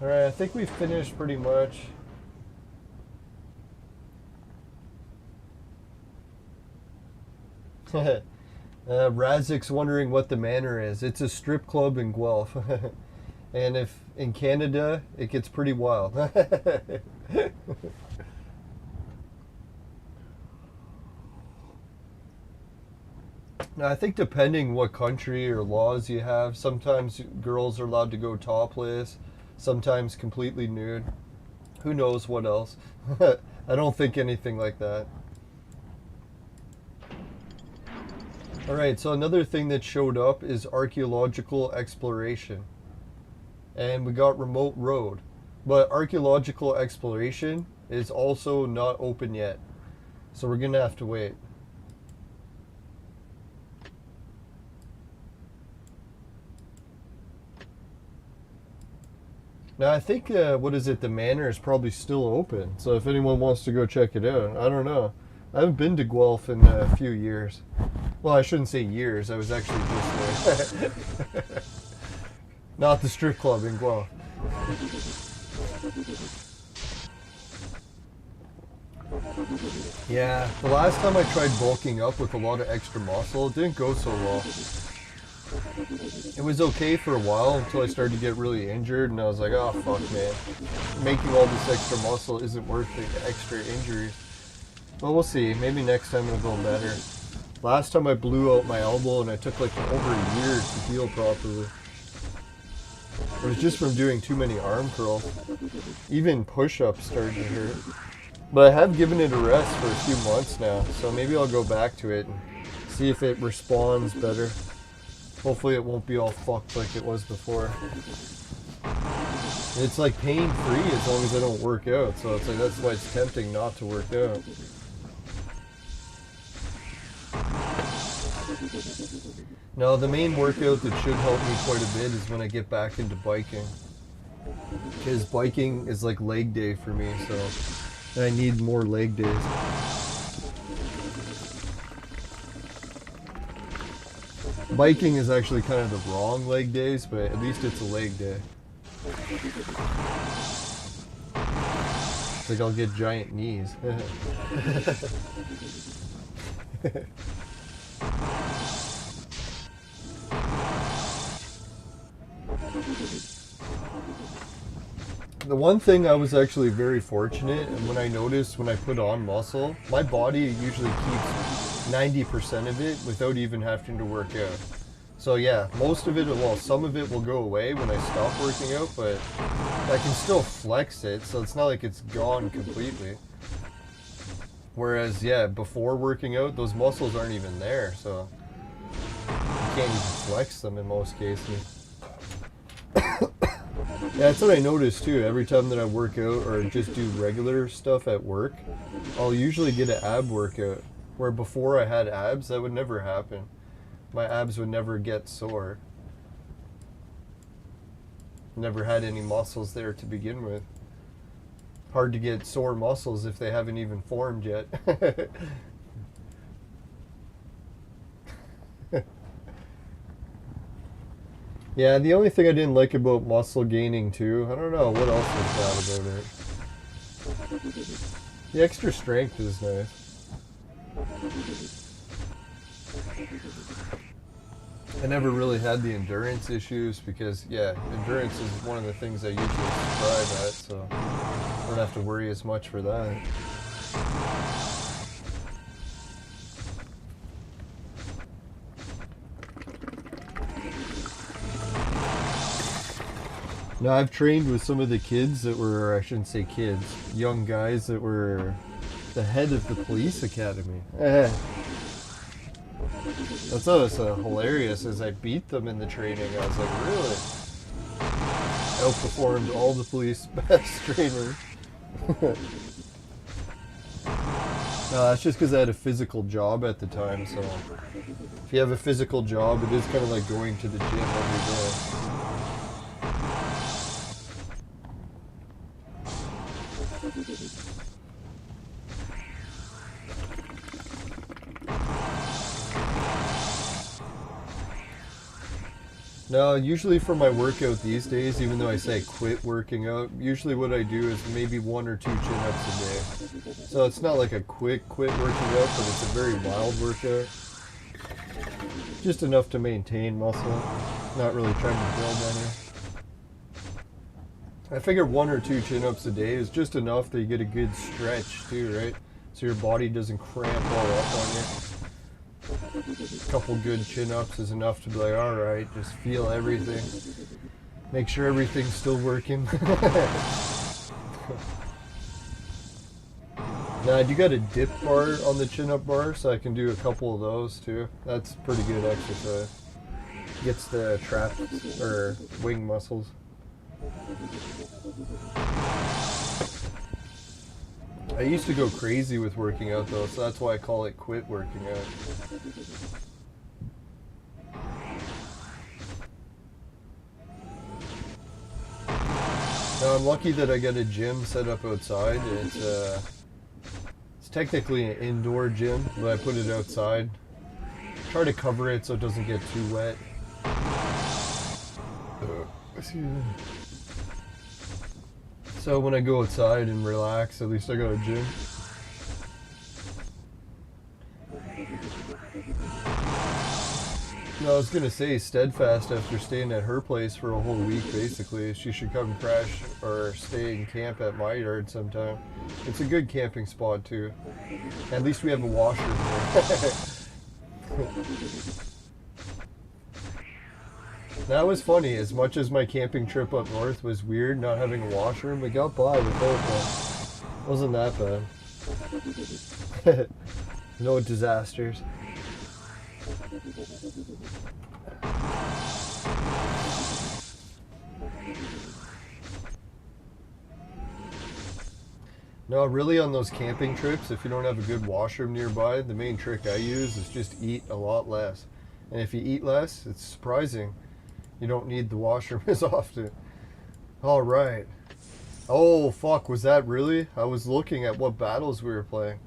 Alright, I think we've finished pretty much. Razik's wondering what the manor is. It's a strip club in Guelph. And if in Canada, it gets pretty wild. Now, I think depending what country or laws you have, sometimes girls are allowed to go topless, sometimes completely nude. Who knows what else? I don't think anything like that. Alright, so another thing that showed up is archaeological exploration. And we got remote road. But archaeological exploration is also not open yet. So we're going to have to wait. Now I think, what is it, the manor is probably still open. So if anyone wants to go check it out, I don't know. I haven't been to Guelph in a few years. Well, I shouldn't say years, I was actually just there. Not the strip club in Guelph. Yeah, the last time I tried bulking up with a lot of extra muscle, it didn't go so well. It was okay for a while until I started to get really injured, and I was like, oh fuck man, making all this extra muscle isn't worth the extra injuries. Well, we'll see, maybe next time it'll go better. Last time I blew out my elbow and I took like over a year to heal properly. It was just from doing too many arm curls. Even push-ups started to hurt. But I have given it a rest for a few months now, so maybe I'll go back to it and see if it responds better. Hopefully it won't be all fucked like it was before. It's like pain-free as long as I don't work out, so it's like that's why it's tempting not to work out. Now the main workout that should help me quite a bit is when I get back into biking. Because biking is like leg day for me, so I need more leg days. Biking is actually kind of the wrong leg days, but at least it's a leg day. It's like I'll get giant knees. The one thing I was actually very fortunate, and when I noticed when I put on muscle, my body usually keeps 90% of it without even having to work out. So yeah, most of it, well, some of it will go away when I stop working out, but I can still flex it, so it's not like it's gone completely. Whereas, yeah, before working out, those muscles aren't even there, so you can't even flex them in most cases. Yeah, that's what I noticed too. Every time that I work out or just do regular stuff at work, I'll usually get an ab workout. Where before I had abs, that would never happen. My abs would never get sore. Never had any muscles there to begin with. Hard to get sore muscles if they haven't even formed yet. Yeah, the only thing I didn't like about muscle gaining too, I don't know what else was bad about it. The extra strength is nice. I never really had the endurance issues because, yeah, endurance is one of the things I usually strive at, so. Don't have to worry as much for that. Now, I've trained with some of the kids that were, I shouldn't say kids, young guys that were the head of the police academy. That's what was hilarious, as I beat them in the training. I was like, really? Outperformed all the police best trainers. No, that's just because I had a physical job at the time, so if you have a physical job, it is kind of like going to the gym every day. Now, usually for my workout these days, even though I say I quit working out, usually what I do is maybe 1 or 2 chin-ups a day. So it's not like a quit working out, but it's a very wild workout. Just enough to maintain muscle, not really trying to build any. I figure 1 or 2 chin-ups a day is just enough that you get a good stretch too, right? So your body doesn't cramp all up on you. A couple good chin-ups is enough to be like, alright, just feel everything. Make sure everything's still working. Now, I do got a dip bar on the chin-up bar, so I can do a couple of those too. That's pretty good exercise. Gets the trap, or wing muscles. I used to go crazy with working out though, so that's why I call it quit working out. Now I'm lucky that I got a gym set up outside. It's technically an indoor gym, but I put it outside. Try to cover it so it doesn't get too wet. Excuse me. So when I go outside and relax, at least I got a gym. No, I was gonna say, Steadfast, after staying at her place for a whole week, basically, she should come crash or stay and camp at my yard sometime. It's a good camping spot too. At least we have a washer here. That was funny. As much as my camping trip up north was weird, not having a washroom, we got by without one. Wasn't that bad. No disasters. No, really on those camping trips, if you don't have a good washroom nearby, the main trick I use is just eat a lot less. And if you eat less, it's surprising. You don't need the washroom as often. All right. Oh, fuck, was that really? I was looking at what battles we were playing.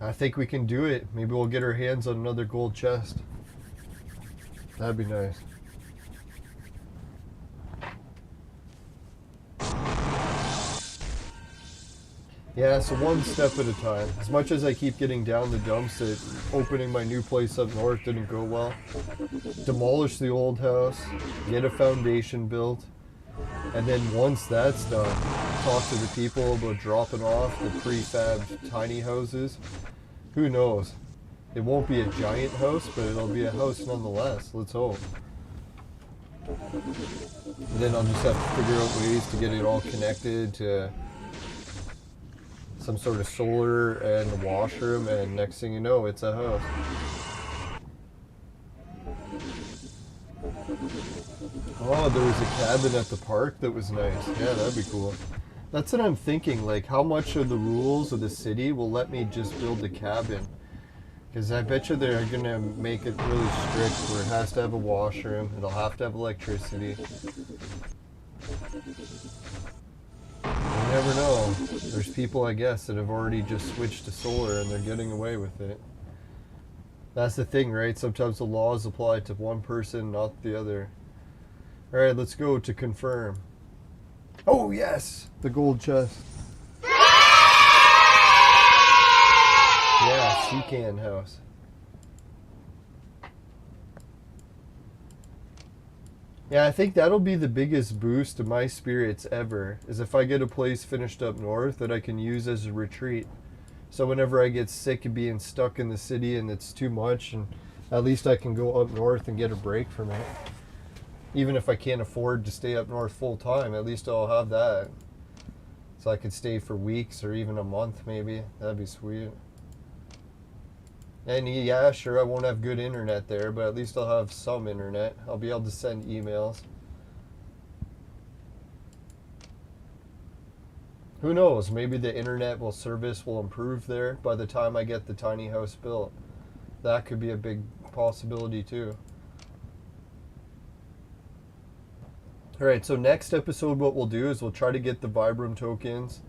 I think we can do it. Maybe we'll get our hands on another gold chest. That'd be nice. Yeah, so one step at a time. As much as I keep getting down the dumps that opening my new place up north didn't go well. Demolish the old house, get a foundation built, and then once that's done, talk to the people about dropping off the prefab tiny houses. Who knows? It won't be a giant house, but it'll be a house nonetheless. Let's hope. And then I'll just have to figure out ways to get it all connected to some sort of solar and a washroom, and next thing you know, it's a house. Oh, there was a cabin at the park that was nice. Yeah, that'd be cool. That's what I'm thinking, like how much of the rules of the city will let me just build a cabin? Because I bet you they're going to make it really strict where it has to have a washroom, it'll have to have electricity. You never know. There's people, I guess, that have already just switched to solar and they're getting away with it. That's the thing, right? Sometimes the laws apply to one person, not the other. Alright, let's go to confirm. Oh, yes! The gold chest. Yeah, Seacan house. Yeah, I think that'll be the biggest boost to my spirits ever, is if I get a place finished up north that I can use as a retreat. So whenever I get sick of being stuck in the city and it's too much, and at least I can go up north and get a break from it. Even if I can't afford to stay up north full time, at least I'll have that. So I could stay for weeks or even a month maybe. That'd be sweet. And yeah, sure, I won't have good internet there, but at least I'll have some internet. I'll be able to send emails. Who knows? Maybe the internet service will improve there by the time I get the tiny house built. That could be a big possibility too. Alright, so next episode what we'll do is we'll try to get the Vibram tokens.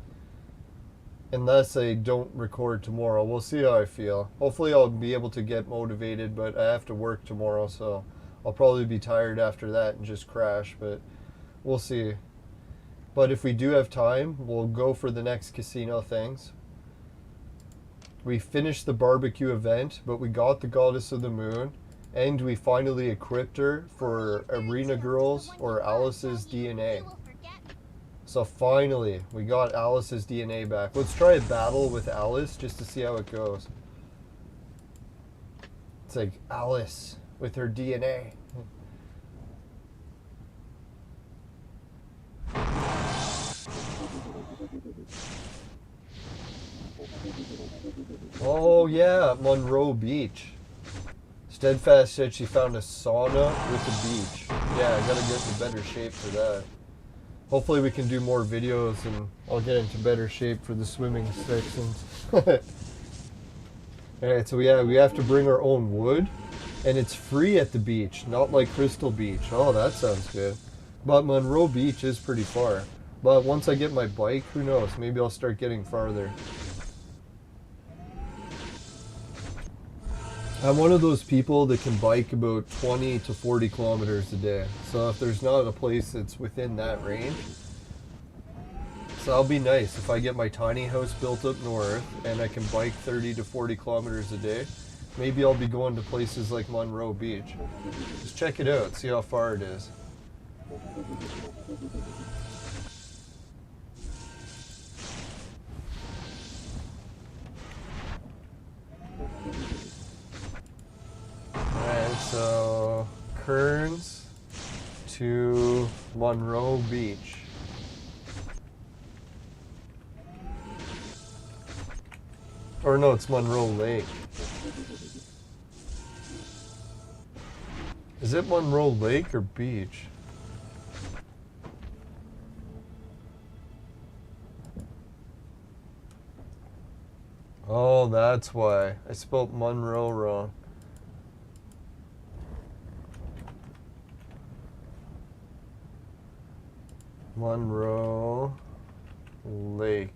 Unless I don't record tomorrow. We'll see how I feel. Hopefully I'll be able to get motivated, but I have to work tomorrow, so I'll probably be tired after that and just crash, but we'll see. But if we do have time, we'll go for the next casino things. We finished the barbecue event, but we got the Goddess of the Moon, and we finally equipped her for Arena Girls or Alice's DNA. So finally, we got Alice's DNA back. Let's try a battle with Alice just to see how it goes. It's like Alice with her DNA. Oh yeah, Monroe Beach. Steadfast said she found a sauna with a beach. Yeah, I gotta get into better shape for that. Hopefully we can do more videos and I'll get into better shape for the swimming sections. Alright, so yeah, we have to bring our own wood. And it's free at the beach, not like Crystal Beach. Oh, that sounds good. But Monroe Beach is pretty far. But once I get my bike, who knows? Maybe I'll start getting farther. I'm one of those people that can bike about 20 to 40 kilometers a day. So if there's not a place that's within that range, so that'll be nice. If I get my tiny house built up north and I can bike 30 to 40 kilometers a day, maybe I'll be going to places like Monroe Beach. Just check it out, see how far it is. Alright, so Kearns to Monroe Beach. Or no, it's Monroe Lake. Is it Monroe Lake or Beach? Oh, that's why. I spelled Monroe wrong. Monroe Lake.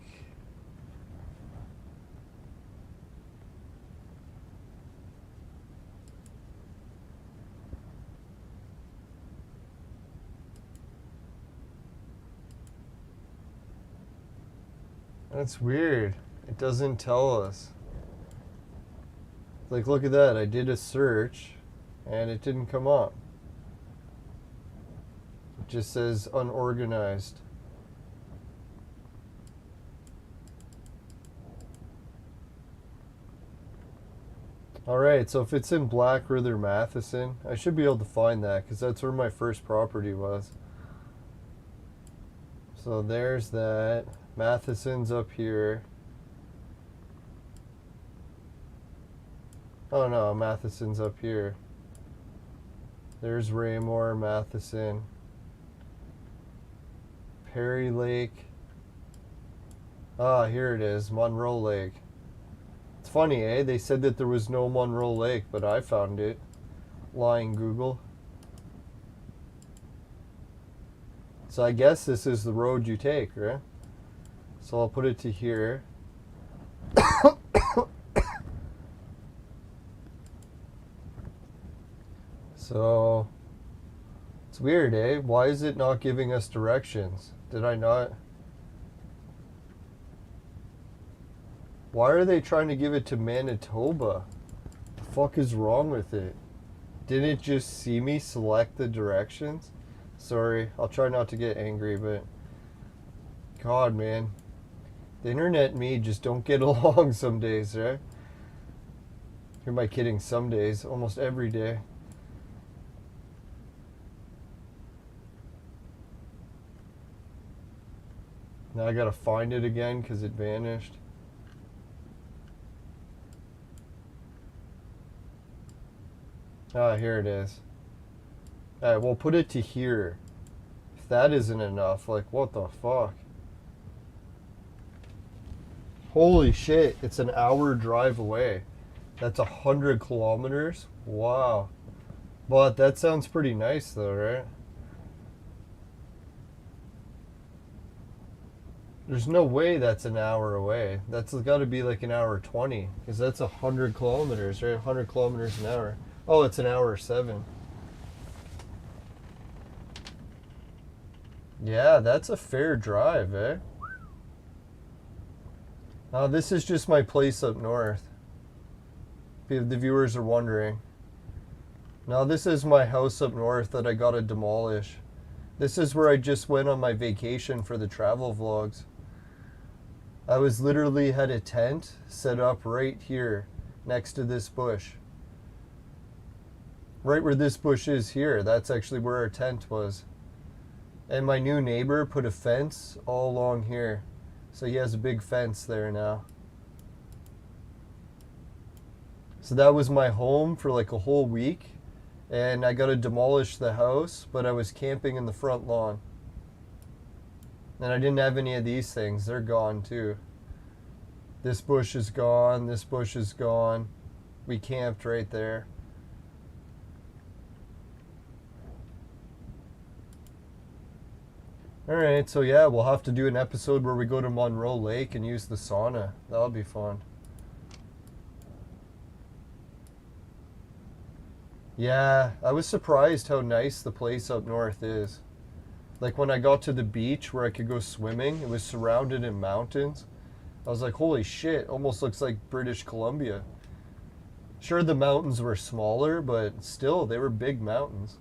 That's weird. It doesn't tell us. Like, look at that. I did a search and it didn't come up. It just says unorganized. Alright, so if it's in Black River, Matheson, I should be able to find that because that's where my first property was. So there's that. Matheson's up here. Oh no, Matheson's up here. There's Raymore, Matheson. Perry Lake. Ah, here it is, Monroe Lake. It's funny, eh? They said that there was no Monroe Lake, but I found it. Lying Google. So I guess this is the road you take, right? So I'll put it to here. So it's weird, eh? Why is it not giving us directions? Did I not? Why are they trying to give it to Manitoba? The fuck is wrong with it? Didn't it just see me select the directions? Sorry, I'll try not to get angry, but God, man. The internet and me just don't get along some days, right? Who am I kidding? Some days, almost every day. Now I gotta find it again because it vanished. Ah, here it is. Alright, we'll put it to here. If that isn't enough, like, what the fuck? Holy shit, it's an hour drive away. That's 100 kilometers? Wow. But that sounds pretty nice though, right? There's no way that's an hour away. That's got to be like an hour 20, because that's 100 kilometers, right? 100 kilometers an hour. Oh, it's an hour 7. Yeah, that's a fair drive, eh? This is just my place up north, if the viewers are wondering. Now, this is my house up north that I gotta demolish. This is where I just went on my vacation for the travel vlogs. I was literally had a tent set up right here next to this bush. Right where this bush is here, that's actually where our tent was. And my new neighbor put a fence all along here. So he has a big fence there now. So that was my home for like a whole week. And I got to demolish the house, but I was camping in the front lawn. And I didn't have any of these things. They're gone too. This bush is gone. This bush is gone. We camped right there. Alright, so yeah, we'll have to do an episode where we go to Monroe Lake and use the sauna. That'll be fun. Yeah, I was surprised how nice the place up north is. Like when I got to the beach where I could go swimming, it was surrounded in mountains. I was like, holy shit, almost looks like British Columbia. Sure, the mountains were smaller, but still, they were big mountains.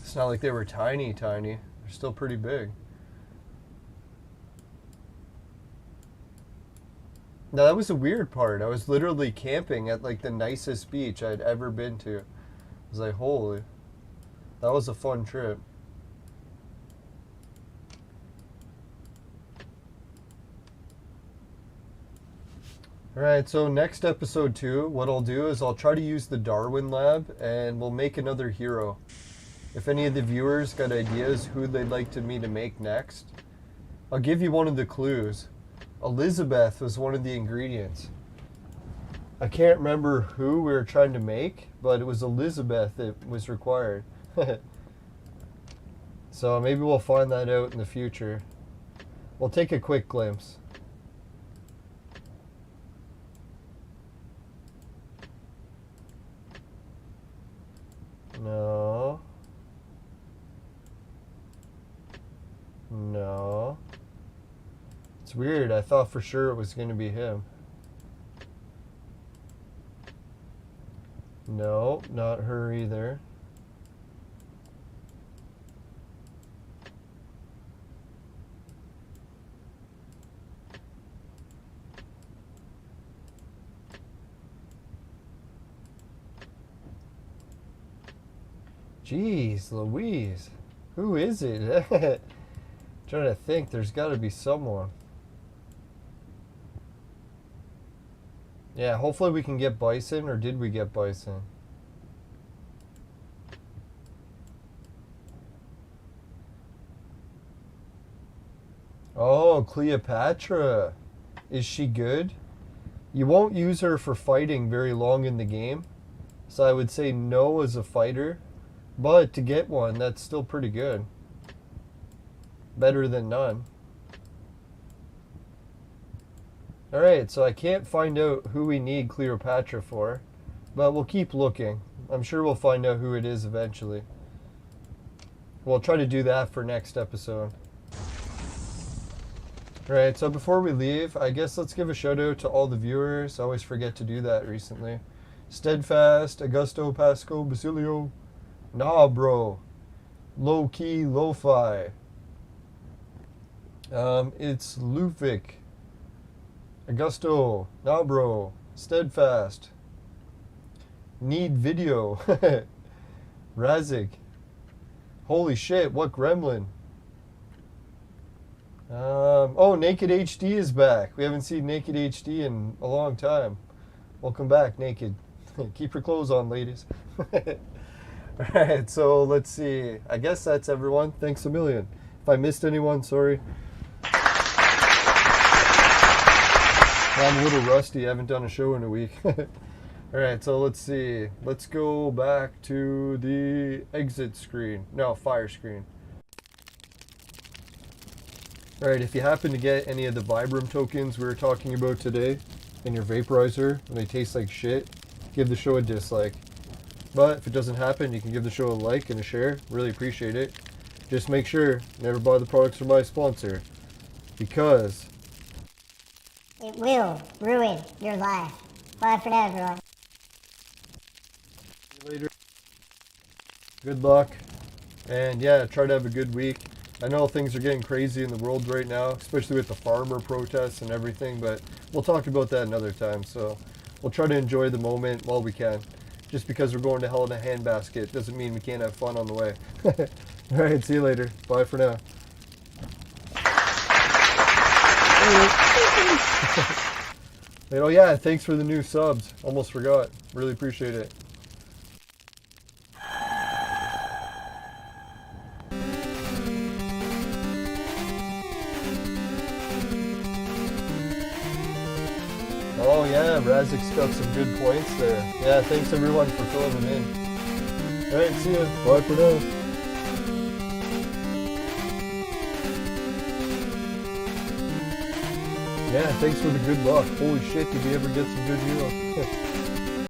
It's not like they were tiny. They're still pretty big. Now, that was a weird part. I was literally camping at like the nicest beach I'd ever been to. I was like, holy, that was a fun trip. Alright, so next episode 2, what I'll do is I'll try to use the Darwin lab and we'll make another hero. If any of the viewers got ideas who they'd like me to make next, I'll give you one of the clues. Elizabeth was one of the ingredients. I can't remember who we were trying to make, but it was Elizabeth that was required. So maybe we'll find that out in the future. We'll take a quick glimpse. No. No. It's weird. I thought for sure it was going to be him. No, not her either. Jeez Louise. Who is it? Trying to think. There's got to be someone. Yeah, hopefully we can get Bison, or did we get Bison? Oh, Cleopatra. Is she good? You won't use her for fighting very long in the game. So I would say no as a fighter. But to get one, that's still pretty good. Better than none. Alright, so I can't find out who we need Cleopatra for, but we'll keep looking. I'm sure we'll find out who it is eventually. We'll try to do that for next episode. Alright, so before we leave, I guess let's give a shout out to all the viewers. I always forget to do that recently. Steadfast, Augusto, Pasco, Basilio, Nah, bro. Low key, lo-fi. It's Lufic. Augusto. Nah, bro. Steadfast. Need video. Razik. Holy shit, what gremlin? Oh, Naked HD is back. We haven't seen Naked HD in a long time. Welcome back, Naked. Keep your clothes on, ladies. Alright, so let's see. I guess that's everyone. Thanks a million. If I missed anyone, sorry. I'm a little rusty. I haven't done a show in a week. Alright, so let's see. Let's go back to the exit screen. No, fire screen. Alright, if you happen to get any of the Vibram tokens we were talking about today in your vaporizer, and they taste like shit, give the show a dislike. But if it doesn't happen, you can give the show a like and a share. Really appreciate it. Just make sure you never buy the products from my sponsor, because It will ruin your life. Bye for now, everyone. see you later. Good luck. And yeah, try to have a good week. I know things are getting crazy in the world right now, especially with the farmer protests and everything, but we'll talk about that another time. So we'll try to enjoy the moment while we can. Just because we're going to hell in a handbasket doesn't mean we can't have fun on the way. Alright, see you later. Bye for now. And oh yeah, thanks for the new subs. Almost forgot. Really appreciate it. Oh yeah, Razik's got some good points there. Yeah, thanks everyone for filling them in. Alright, see ya. Bye for now. Yeah, thanks for the good luck. Holy shit, did we ever get some good heroes?